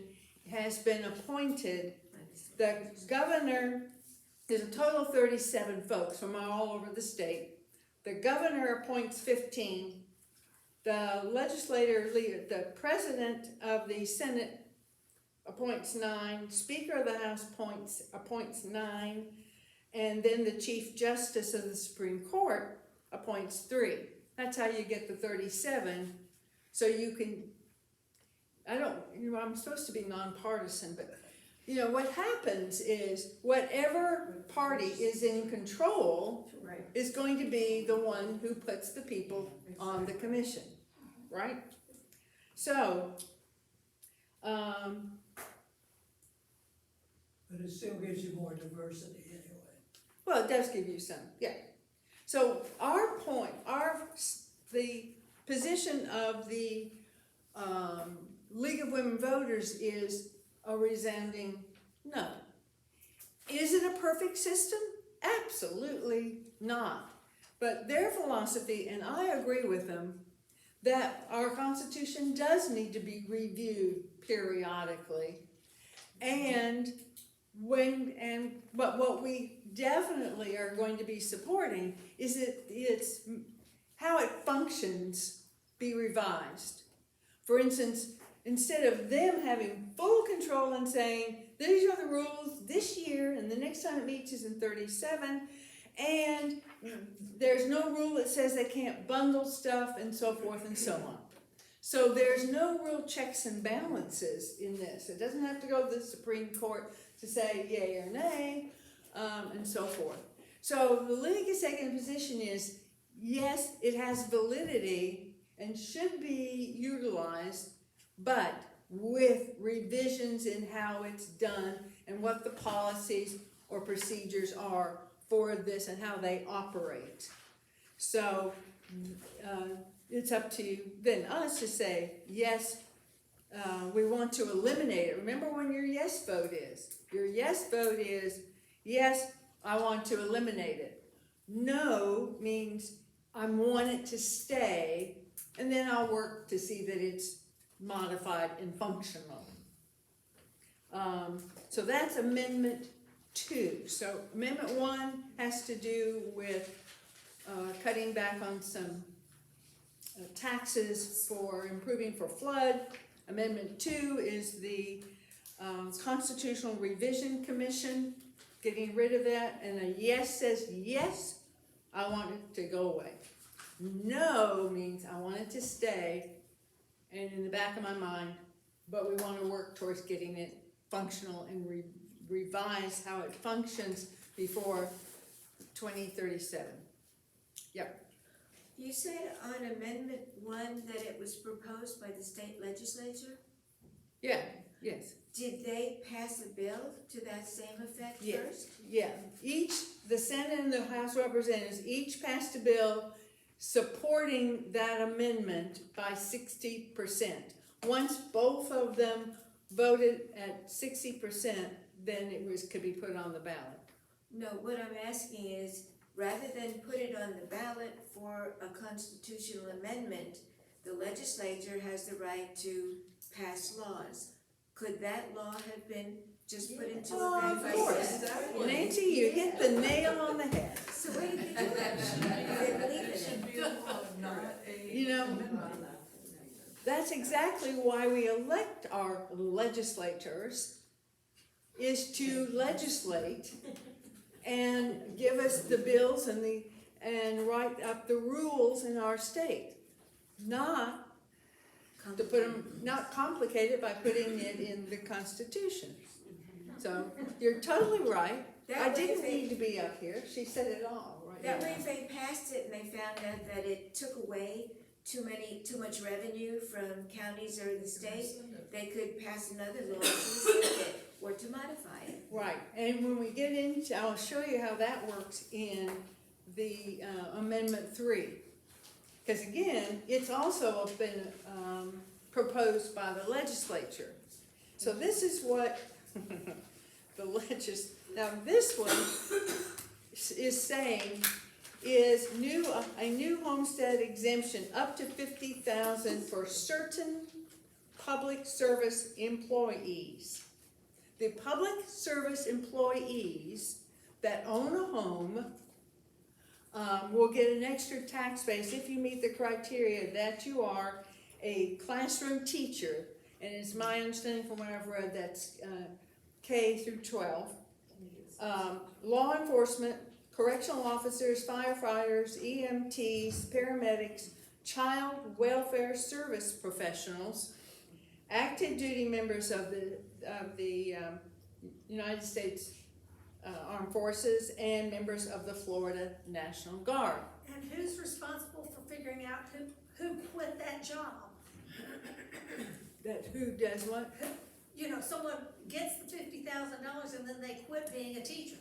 [SPEAKER 4] has been appointed. The governor, there's a total of 37 folks from all over the state. The governor appoints 15. The the president of the Senate appoints 9, Speaker of the House appoints 9, and then the Chief Justice of the Supreme Court appoints 3. That's how you get the 37. So you can, I'm supposed to be nonpartisan, but what happens is whatever party is in control is going to be the one who puts the people on the commission, right? So,
[SPEAKER 5] But it still gives you more diversity anyway.
[SPEAKER 4] well, it does give you some, yeah. So the position of the League of Women Voters is a resounding no. Is it a perfect system? Absolutely not. But their philosophy, and I agree with them, that our Constitution does need to be reviewed periodically. But what we definitely are going to be supporting is it's how it functions be revised. For instance, instead of them having full control and saying, these are the rules this year, and the next time it meets is in 37, and there's no rule that says they can't bundle stuff and so forth and so on. So there's no real checks and balances in this. It doesn't have to go to the Supreme Court to say yay or nay, and so forth. So the League is taking a position is, yes, it has validity and should be utilized, but with revisions in how it's done and what the policies or procedures are for this and how they operate. So it's up to then us to say, yes, we want to eliminate it. Remember when your yes vote is. Your yes vote is, yes, I want to eliminate it. No means I want it to stay, and then I'll work to see that it's modified and functional. So that's Amendment 2. So Amendment 1 has to do with cutting back on some taxes for improving for flood. Amendment 2 is the Constitutional Revision Commission, getting rid of that, and a yes says yes, I want it to go away. No means I want it to stay, and in the back of my mind, but we want to work towards getting it functional and revise how it functions before 2037. Yep.
[SPEAKER 14] You said on Amendment 1 that it was proposed by the state legislature?
[SPEAKER 4] Yeah, yes.
[SPEAKER 14] Did they pass a bill to that same effect
[SPEAKER 4] Yeah.
[SPEAKER 14] first?
[SPEAKER 4] Yeah, the Senate and the House of Representatives each passed a bill supporting that amendment by 60%. Once both of them voted at 60%, then could be put on the ballot.
[SPEAKER 14] No, what I'm asking is, rather than put it on the ballot for a constitutional amendment, the legislature has the right to pass laws. Could that law have been just put into effect
[SPEAKER 4] Of
[SPEAKER 14] by
[SPEAKER 4] course.
[SPEAKER 14] Senate?
[SPEAKER 4] Nancy, you hit the nail on the head.
[SPEAKER 14] So where did you do that? I didn't believe in it.
[SPEAKER 4] You know, that's exactly why we elect our legislators, is to legislate and give us the bills and write up the rules in our state. Not to put them, not complicate it by putting it in the Constitution. So, you're totally right. I didn't need to be up here. She said it all right
[SPEAKER 14] That way,
[SPEAKER 4] now.
[SPEAKER 14] if they passed it and they found out that it took away too much revenue from counties or the state, they could pass another law to restrict it or to modify it.
[SPEAKER 4] Right, and when we get into, I'll show you how that works in the Amendment 3. Because again, it's also been proposed by the legislature. So this is what now this one is saying is a new homestead exemption up to $50,000 for certain public service employees. The public service employees that own a home will get an extra tax base if you meet the criteria that you are a classroom teacher, and it's my understanding from what I've read that's K through 12. Law enforcement, correctional officers, firefighters, EMTs, paramedics, child welfare service professionals, active duty members of the United States Armed Forces, and members of the Florida National Guard.
[SPEAKER 13] And who's responsible for figuring out who quit that job?
[SPEAKER 4] That who does what?
[SPEAKER 13] You know, someone gets the $50,000 and then they quit being a teacher,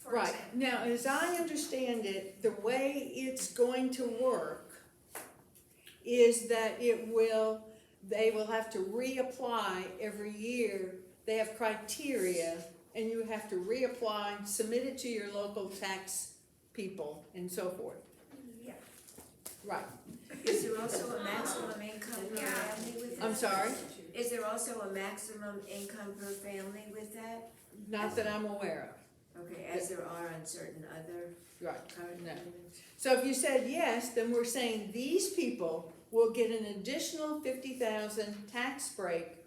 [SPEAKER 13] for
[SPEAKER 4] Right,
[SPEAKER 13] example.
[SPEAKER 4] now, as I understand it, the way it's going to work is that they will have to reapply every year. They have criteria, and you have to reapply, submit it to your local tax people, and so forth.
[SPEAKER 13] Yeah.
[SPEAKER 4] Right,
[SPEAKER 14] Is there also a maximum income per family with that?
[SPEAKER 4] I'm sorry,
[SPEAKER 14] Is there also a maximum income per family with that?
[SPEAKER 4] not that I'm aware
[SPEAKER 14] Okay, as there are on certain other
[SPEAKER 4] of, right.
[SPEAKER 14] current
[SPEAKER 4] No.
[SPEAKER 14] amendments?
[SPEAKER 4] So if you said yes, then we're saying these people will get an additional $50,000 tax break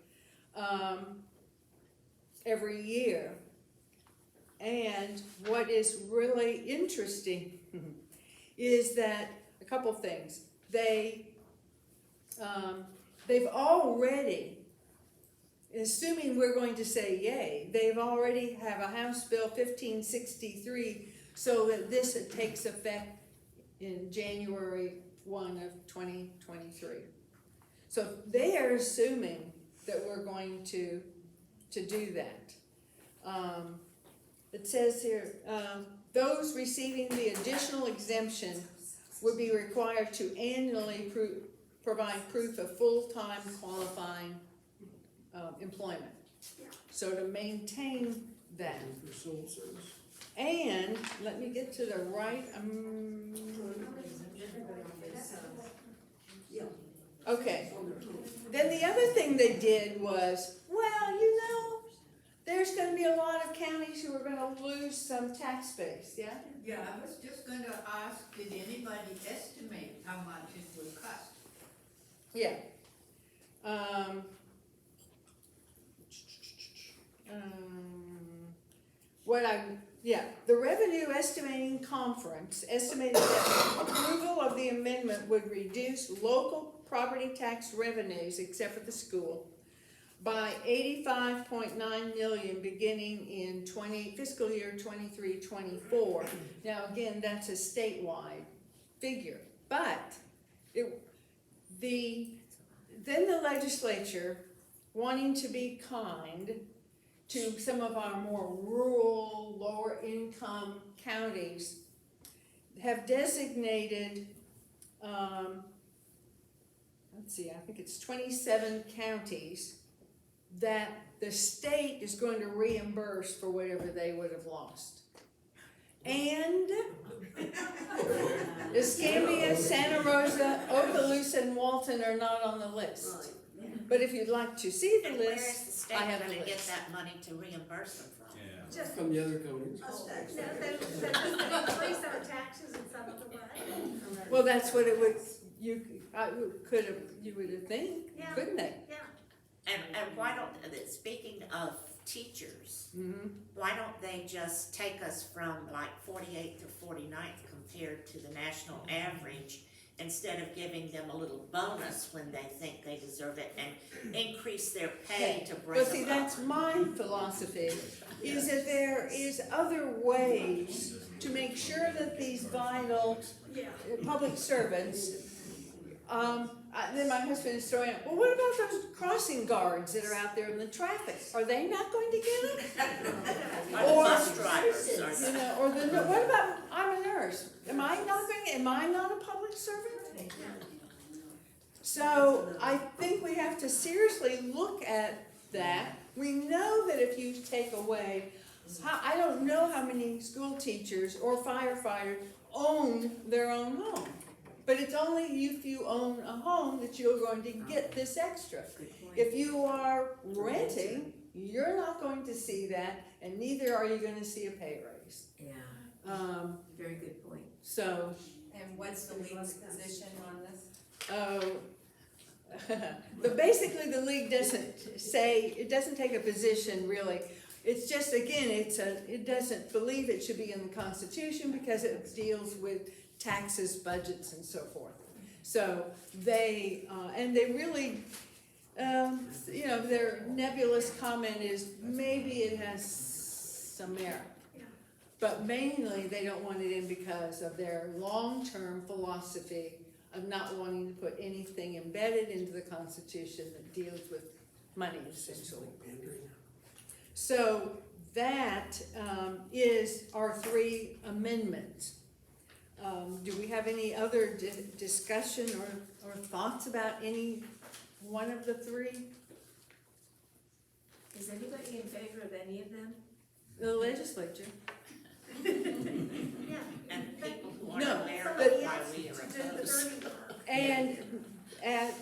[SPEAKER 4] every year. And what is really interesting is that a couple things. They've already, assuming we're going to say yay, they've already have a House Bill 1563 so that this takes effect in January 1 of 2023. So they are assuming that we're going to do that. It says here, those receiving the additional exemption would be required to annually provide proof of full-time qualifying employment. So to maintain that.
[SPEAKER 5] For civil service.
[SPEAKER 4] And, let me get to the right, Okay. Then the other thing they did was, well, there's gonna be a lot of counties who are gonna lose some tax base, yeah?
[SPEAKER 15] Yeah, I was just gonna ask, did anybody estimate how much it would cost?
[SPEAKER 4] Yeah. The Revenue Estimating Conference estimated that approval of the amendment would reduce local property tax revenues, except for the school, by $85.9 million beginning in fiscal year 23-24. Now, again, that's a statewide figure, but then the legislature, wanting to be kind to some of our more rural, lower income counties, have designated, I think it's 27 counties that the state is going to reimburse for whatever they would have lost. And Escambia, Santa Rosa, Okaloosa, and Walton are not on the list. But if you'd like to see the
[SPEAKER 8] And where is the
[SPEAKER 4] list,
[SPEAKER 8] state
[SPEAKER 4] I have
[SPEAKER 8] gonna
[SPEAKER 4] the
[SPEAKER 8] get
[SPEAKER 4] list.
[SPEAKER 8] that money to reimburse them from?
[SPEAKER 6] Just,
[SPEAKER 5] From the other counties.
[SPEAKER 13] Increase our taxes in some of the way.
[SPEAKER 4] Well, that's what it would, you would have think,
[SPEAKER 13] Yeah.
[SPEAKER 4] couldn't they?
[SPEAKER 8] And why don't, speaking of teachers,
[SPEAKER 4] Mm-hmm.
[SPEAKER 8] why don't they just take us from like 48th or 49th compared to the national average, instead of giving them a little bonus when they think they deserve it, and increase their pay to bring
[SPEAKER 4] But see,
[SPEAKER 8] them up?
[SPEAKER 4] that's my philosophy, is that there is other ways to make sure that these vital public servants, then my husband is throwing out, well, what about those crossing guards that are out there in the traffic? Are they not going to get it?
[SPEAKER 8] Or the bus drivers, or
[SPEAKER 4] What about, I'm a nurse, am I not a public servant? So I think we have to seriously look at that. We know that if you take away, I don't know how many school teachers or firefighters own their own home. But it's only if you own a home that you're going to get this extra. If you are renting, you're not going to see that, and neither are you gonna see a pay raise.
[SPEAKER 14] Yeah, very good point.
[SPEAKER 4] So,
[SPEAKER 10] And what's the league's position on this?
[SPEAKER 4] but basically the league it doesn't take a position really. It's just, again, it doesn't believe it should be in the Constitution because it deals with taxes, budgets, and so forth. So they really, their nebulous comment is maybe it has some merit. But mainly they don't want it in because of their long-term philosophy of not wanting to put anything embedded into the Constitution that deals with money, essentially. So that is our three amendments. Do we have any other discussion or thoughts about any one of the three?
[SPEAKER 14] Is anybody in favor of any of them?
[SPEAKER 4] The legislature.
[SPEAKER 8] And people who are
[SPEAKER 4] No,
[SPEAKER 8] aware
[SPEAKER 4] but-
[SPEAKER 8] of why we are opposed.
[SPEAKER 4] And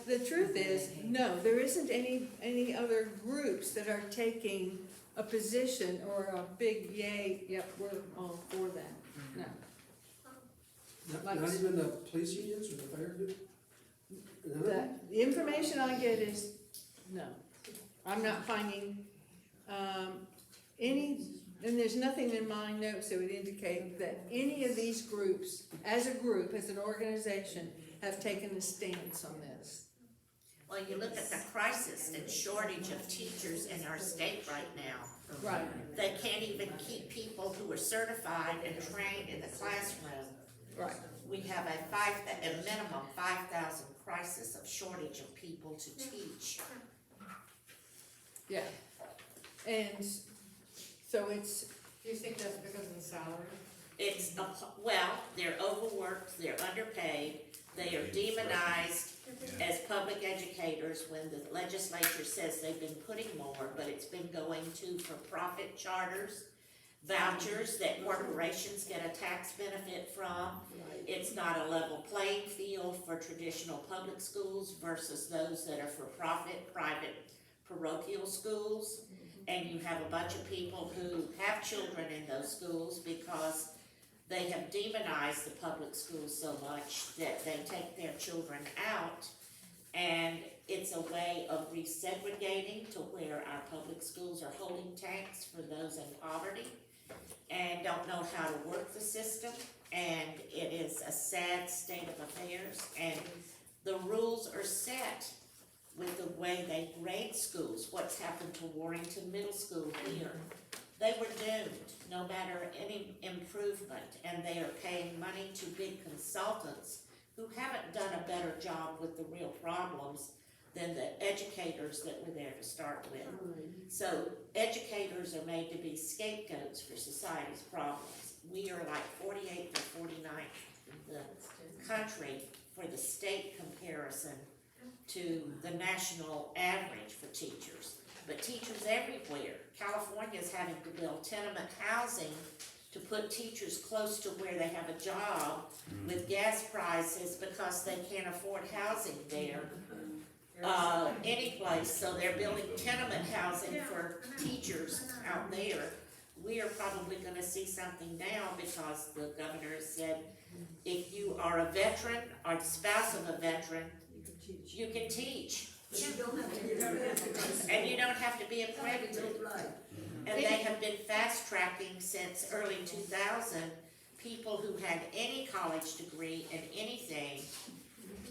[SPEAKER 4] the truth is, no, there isn't any other groups that are taking a position or a big yay, yep, we're all for that, no.
[SPEAKER 5] Not even the police unions or the fire group? None of them?
[SPEAKER 4] The information I get is, no, I'm not finding, any, and there's nothing in my notes that would indicate that any of these groups, as an organization, have taken a stance on this.
[SPEAKER 8] Well, you look at the crisis and shortage of teachers in our state right now.
[SPEAKER 4] Right,
[SPEAKER 8] They can't even keep people who are certified and trained in the classroom.
[SPEAKER 4] right.
[SPEAKER 8] We have a minimum 5,000 crisis of shortage of people to teach.
[SPEAKER 4] Yeah, and so it's,
[SPEAKER 2] Do you think that's because of the salary?
[SPEAKER 8] It's, well, they're overworked, they're underpaid, they are demonized as public educators when the legislature says they've been putting more, but it's been going to for-profit charters vouchers that corporations get a tax benefit from. It's not a level playing field for traditional public schools versus those that are for-profit, private parochial schools. And you have a bunch of people who have children in those schools because they have demonized the public schools so much that they take their children out. And it's a way of resegregating to where our public schools are holding tanks for those in poverty and don't know how to work the system. And it is a sad state of affairs. And the rules are set with the way they grade schools. What's happened to Warrington Middle School here? They were doomed, no matter any improvement, and they are paying money to big consultants who haven't done a better job with the real problems than the educators that were there to start with. So educators are made to be scapegoats for society's problems. We are like 48th or 49th in the country for the state comparison to the national average for teachers. But teachers everywhere, California is having to build tenement housing to put teachers close to where they have a job with gas prices because they can't afford housing there. Any place, so they're building tenement housing for teachers out there. We are probably gonna see something now because the governor has said, if you are a veteran or the spouse of a veteran, you can teach.
[SPEAKER 11] But you don't have to be a
[SPEAKER 8] And you don't have to be accredited.
[SPEAKER 11] Right.
[SPEAKER 8] And they have been fast tracking since early 2000, people who had any college degree in anything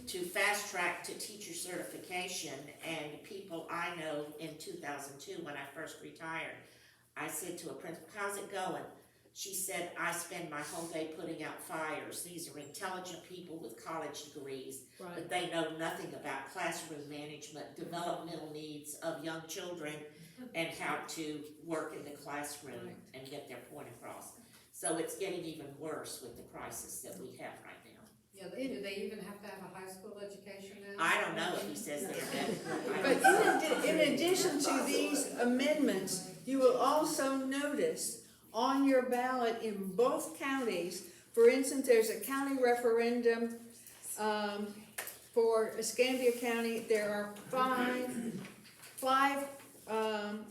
[SPEAKER 8] to fast track to teacher certification. And people I know in 2002, when I first retired, I said to a principal, how's it going? She said, I spend my whole day putting out fires. These are intelligent people with college degrees, but they know nothing about classroom management, developmental needs of young children, and how to work in the classroom and get their point across. So it's getting even worse with the crisis that we have right now.
[SPEAKER 2] Yeah, do they even have to have a high school education now?
[SPEAKER 8] I don't know if he says they're
[SPEAKER 4] But in addition to these amendments, you will also notice on your ballot in both counties, for instance, there's a county referendum for Escambia County. There are five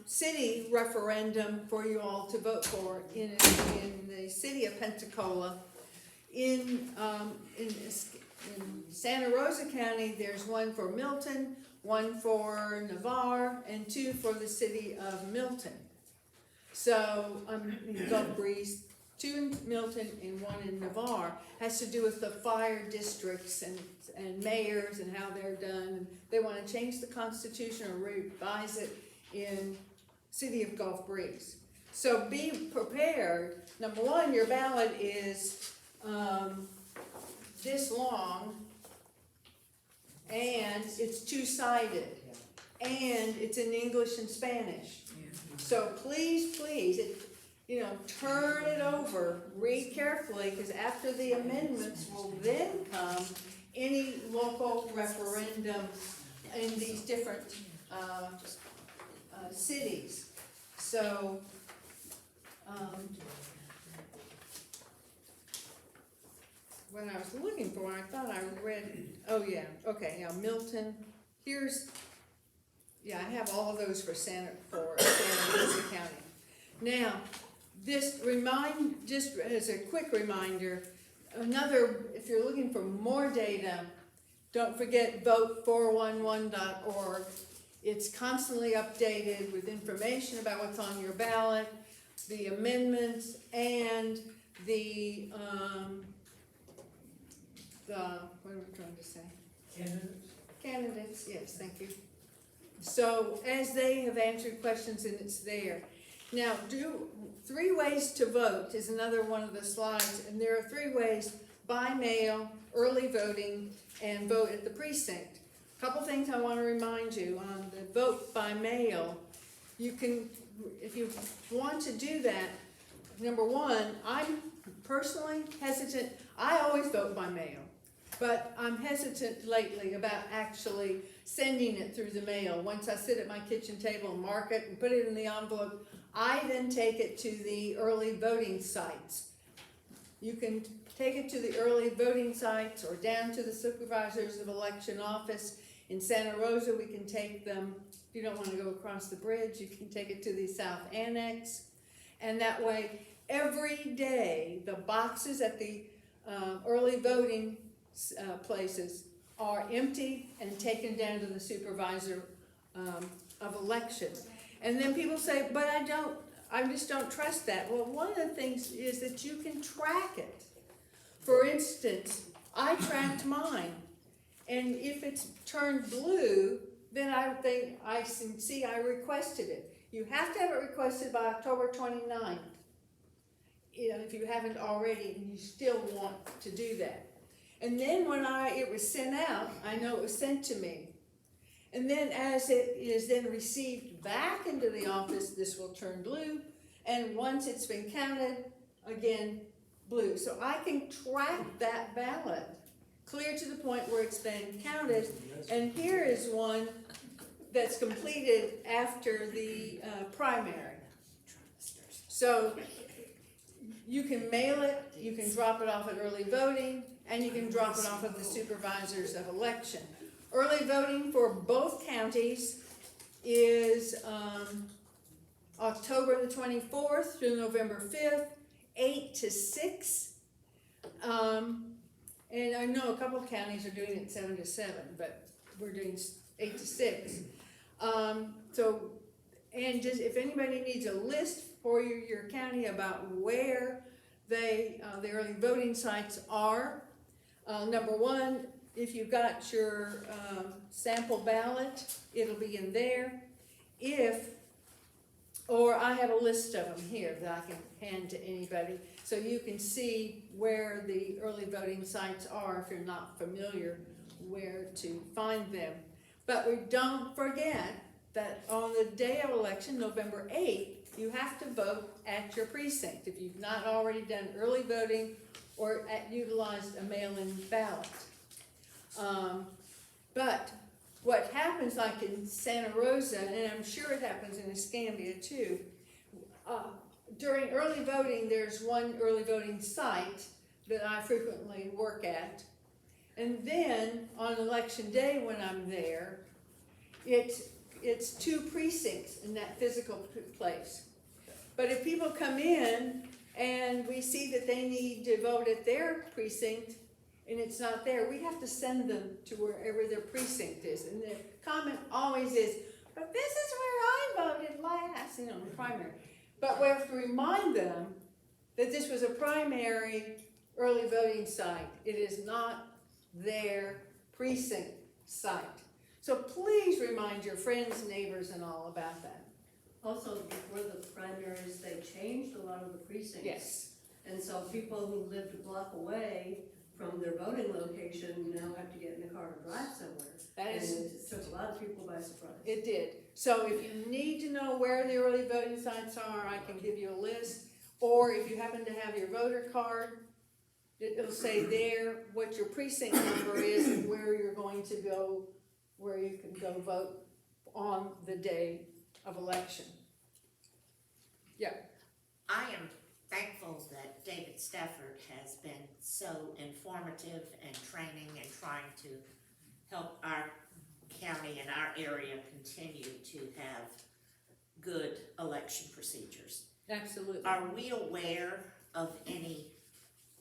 [SPEAKER 4] city referendum for you all to vote for in the city of Pensacola. In Santa Rosa County, there's one for Milton, one for Navarre, and two for the city of Milton. So, in Gulf Breeze, two in Milton and one in Navarre, has to do with the fire districts and mayors and how they're done. They want to change the constitution or revise it in city of Gulf Breeze. So be prepared. Number one, your ballot is this long, and it's two-sided, and it's in English and Spanish. So please, turn it over, read carefully, because after the amendments will then come any local referendum in these different cities. So, when I was looking for it, I thought I read, Milton, I have all of those for Santa Rosa County. Now, just as a quick reminder, if you're looking for more data, don't forget vote411.org. It's constantly updated with information about what's on your ballot, the amendments, and what am I trying to say? Candidates, yes, thank you. So, as they have answered questions, and it's there. Now, 3 ways to vote is another one of the slides, and there are 3 ways: by mail, early voting, and vote at the precinct. Couple things I want to remind you on the vote by mail. You can, if you want to do that, number one, I'm personally hesitant. I always vote by mail, but I'm hesitant lately about actually sending it through the mail. Once I sit at my kitchen table and mark it and put it in the envelope, I then take it to the early voting sites. You can take it to the early voting sites or down to the supervisors of election office. In Santa Rosa, we can take them, if you don't want to go across the bridge, you can take it to the South Annex. And that way, every day, the boxes at the early voting places are empty and taken down to the supervisor of elections. And then people say, but I just don't trust that. Well, one of the things is that you can track it. For instance, I tracked mine, and if it's turned blue, then I think I can see I requested it. You have to have it requested by October 29th. If you haven't already, and you still want to do that. And then when it was sent out, I know it was sent to me. And then as it is then received back into the office, this will turn blue. And once it's been counted, again, blue. So I can track that ballot clear to the point where it's been counted. And here is one that's completed after the primary. So you can mail it, you can drop it off at early voting, and you can drop it off at the supervisors of election. Early voting for both counties is October the 24th through November 5th, 8 to 6. And I know a couple of counties are doing it 7 to 7, but we're doing 8 to 6. If anybody needs a list for your county about where the early voting sites are, number one, if you've got your sample ballot, it'll be in there. Or I have a list of them here that I can hand to anybody, so you can see where the early voting sites are if you're not familiar where to find them. But we don't forget that on the day of election, November 8th, you have to vote at your precinct if you've not already done early voting or utilized a mail-in ballot. But what happens, like in Santa Rosa, and I'm sure it happens in Escambia too, during early voting, there's one early voting site that I frequently work at. And then on election day when I'm there, it's 2 precincts in that physical place. But if people come in and we see that they need to vote at their precinct and it's not there, we have to send them to wherever their precinct is. And the comment always is, but this is where I voted last, in the primary. But we have to remind them that this was a primary early voting site. It is not their precinct site. So please remind your friends, neighbors, and all about that.
[SPEAKER 16] Also, before the primaries, they changed a lot of the precincts.
[SPEAKER 4] Yes.
[SPEAKER 16] And so people who lived a block away from their voting location now have to get in a car and drive somewhere. And it took a lot of people by surprise.
[SPEAKER 4] It did. So if you need to know where the early voting sites are, I can give you a list. Or if you happen to have your voter card, it'll say there what your precinct number is and where you're going to go, where you can go vote on the day of election. Yeah.
[SPEAKER 8] I am thankful that David Stafford has been so informative and training and trying to help our county and our area continue to have good election procedures.
[SPEAKER 4] Absolutely.
[SPEAKER 8] Are we aware of any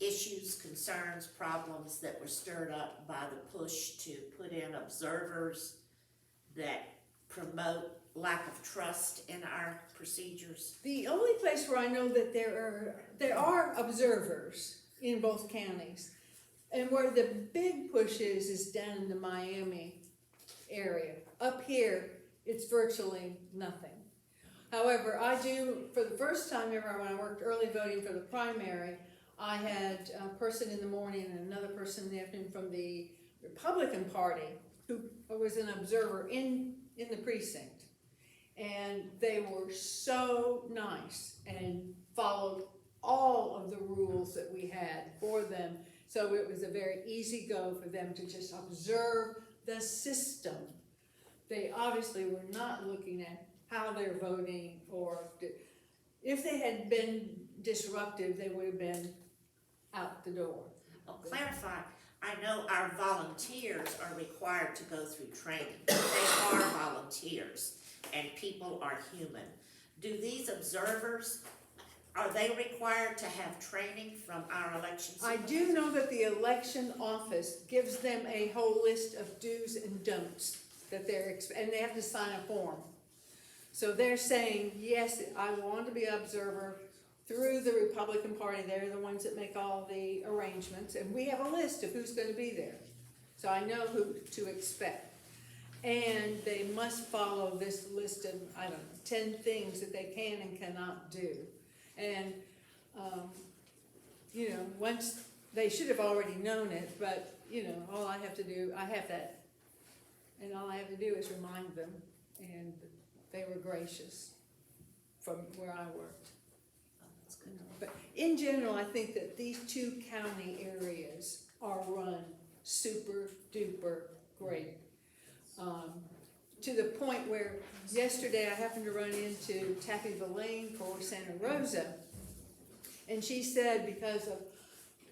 [SPEAKER 8] issues, concerns, problems that were stirred up by the push to put in observers that promote lack of trust in our procedures?
[SPEAKER 4] The only place where I know that there are observers in both counties, and where the big push is down in the Miami area. Up here, it's virtually nothing. However, I do, for the first time ever, when I worked early voting for the primary, I had a person in the morning and another person in the afternoon from the Republican Party who was an observer in the precinct. And they were so nice and followed all of the rules that we had for them. So it was a very easy go for them to just observe the system. They obviously were not looking at how they're voting or if they had been disruptive, they would have been out the door.
[SPEAKER 8] I'll clarify, I know our volunteers are required to go through training. They are volunteers, and people are human. Do these observers, are they required to have training from our election
[SPEAKER 4] I
[SPEAKER 8] supervisor?
[SPEAKER 4] do know that the election office gives them a whole list of do's and don'ts that and they have to sign a form. So they're saying, yes, I want to be an observer through the Republican Party. They're the ones that make all the arrangements, and we have a list of who's gonna be there. So I know who to expect. And they must follow this list of, 10 things that they can and cannot do. And, once, they should have already known it, but, all I have to do, I have that. And all I have to do is remind them, and they were gracious from where I worked. But in general, I think that these two county areas are run super duper great. To the point where yesterday I happened to run into Taffy Villain for Santa Rosa, and she said because of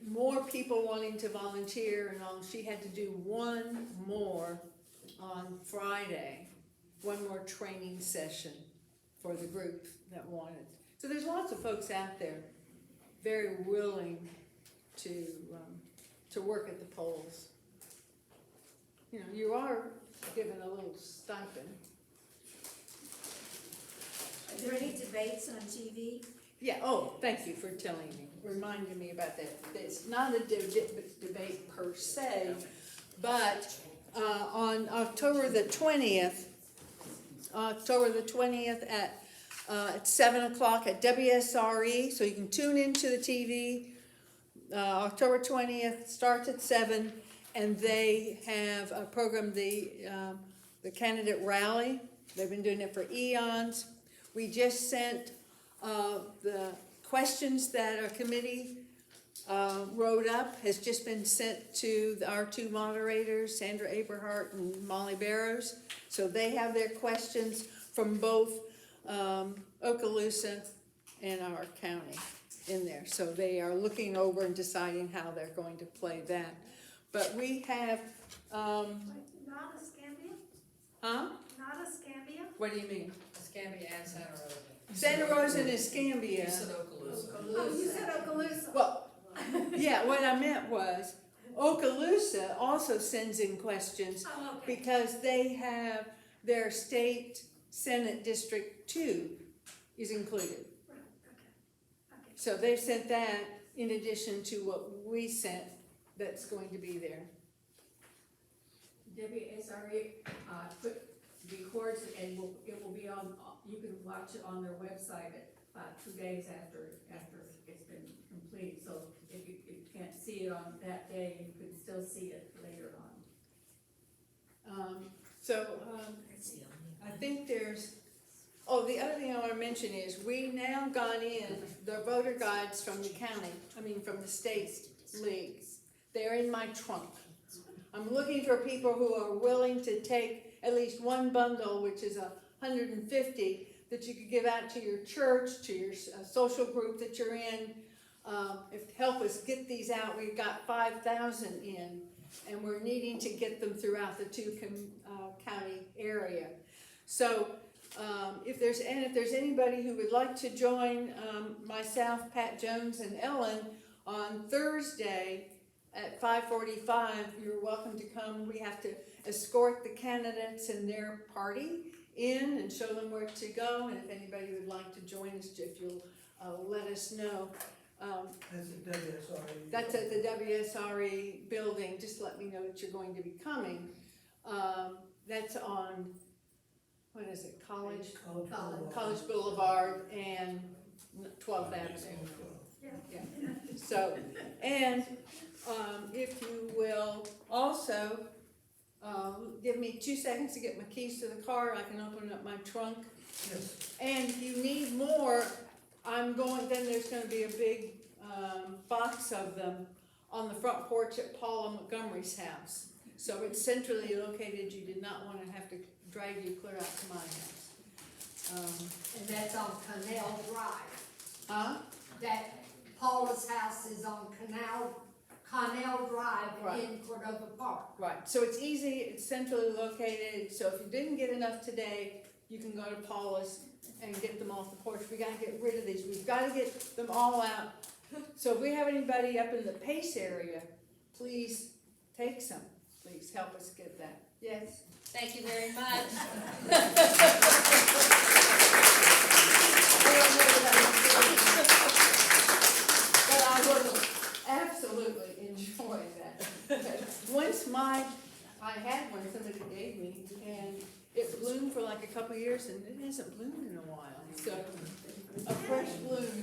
[SPEAKER 4] more people wanting to volunteer and all, she had to do one more on Friday, one more training session for the group that wanted. So there's lots of folks out there very willing to work at the polls. You are given a little stipend.
[SPEAKER 14] Are there any debates on TV?
[SPEAKER 4] Yeah, thank you for reminding me about that. It's not a debate per se, but on October the 20th at 7 o'clock at WSRE, so you can tune into the TV. October 20th starts at 7, and they have a program, the candidate rally. They've been doing it for eons. We just sent the questions that our committee wrote up, has just been sent to our two moderators, Sandra Aberhart and Molly Barrows. So they have their questions from both Okaloosa and our county in there. So they are looking over and deciding how they're going to play that. But we have,
[SPEAKER 13] Not a Scambia?
[SPEAKER 4] huh?
[SPEAKER 13] Not a Scambia?
[SPEAKER 4] What do you mean?
[SPEAKER 2] Escambia and Santa Rosa.
[SPEAKER 4] Santa Rosa and Escambia.
[SPEAKER 2] You said Okaloosa.
[SPEAKER 13] Oh, you said Okaloosa.
[SPEAKER 4] Well, yeah, what I meant was Okaloosa also sends in questions
[SPEAKER 13] Oh, okay.
[SPEAKER 4] because they have their state Senate District 2 is included.
[SPEAKER 13] Right, okay.
[SPEAKER 4] So they've sent that in addition to what we sent that's going to be there.
[SPEAKER 1] WSRE records and it will be on, you can watch it on their website about 2 days after it's been complete. So if you can't see it on that day, you can still see it later on. I think there's, the other thing I want to mention is we now got in the voter guides from the county, from the state leagues. They're in my trunk. I'm looking for people who are willing to take at least one bundle, which is 150, that you could give out to your church, to your social group that you're in. Help us get these out. We've got 5,000 in, and we're needing to get them throughout the two county area. So if there's anybody who would like to join myself, Pat Jones, and Ellen on Thursday at 5:45, you're welcome to come. We have to escort the candidates and their party in and show them where to go. And if anybody would like to join us, if you'll let us know.
[SPEAKER 5] That's at WSRE.
[SPEAKER 4] That's at the WSRE building. Just let me know that you're going to be coming. That's on, what is it, College Boulevard and 12th Avenue. Yeah. So, and if you will also give me 2 seconds to get my keys to the car, I can open up my trunk.
[SPEAKER 5] Yes.
[SPEAKER 4] And if you need more, then there's gonna be a big box of them on the front porch at Paula Montgomery's house. So it's centrally located. You did not wanna have to drag you clear out to my house.
[SPEAKER 3] And that's on Canal Drive.
[SPEAKER 4] Huh?
[SPEAKER 3] That Paula's house is on Connell Drive
[SPEAKER 4] Right.
[SPEAKER 3] in Cordova Park.
[SPEAKER 4] Right, so it's easy, it's centrally located, so if you didn't get enough today, you can go to Paula's and get them off the porch. We gotta get rid of these, we've gotta get them all out. So if we have anybody up in the Pace area, please take some, please help us get that. Yes?
[SPEAKER 12] Thank you very much.
[SPEAKER 4] But I will absolutely enjoy that. Once I had one somebody gave me, and it bloomed for like a couple of years, and it hasn't bloomed in a while. So, a fresh bloom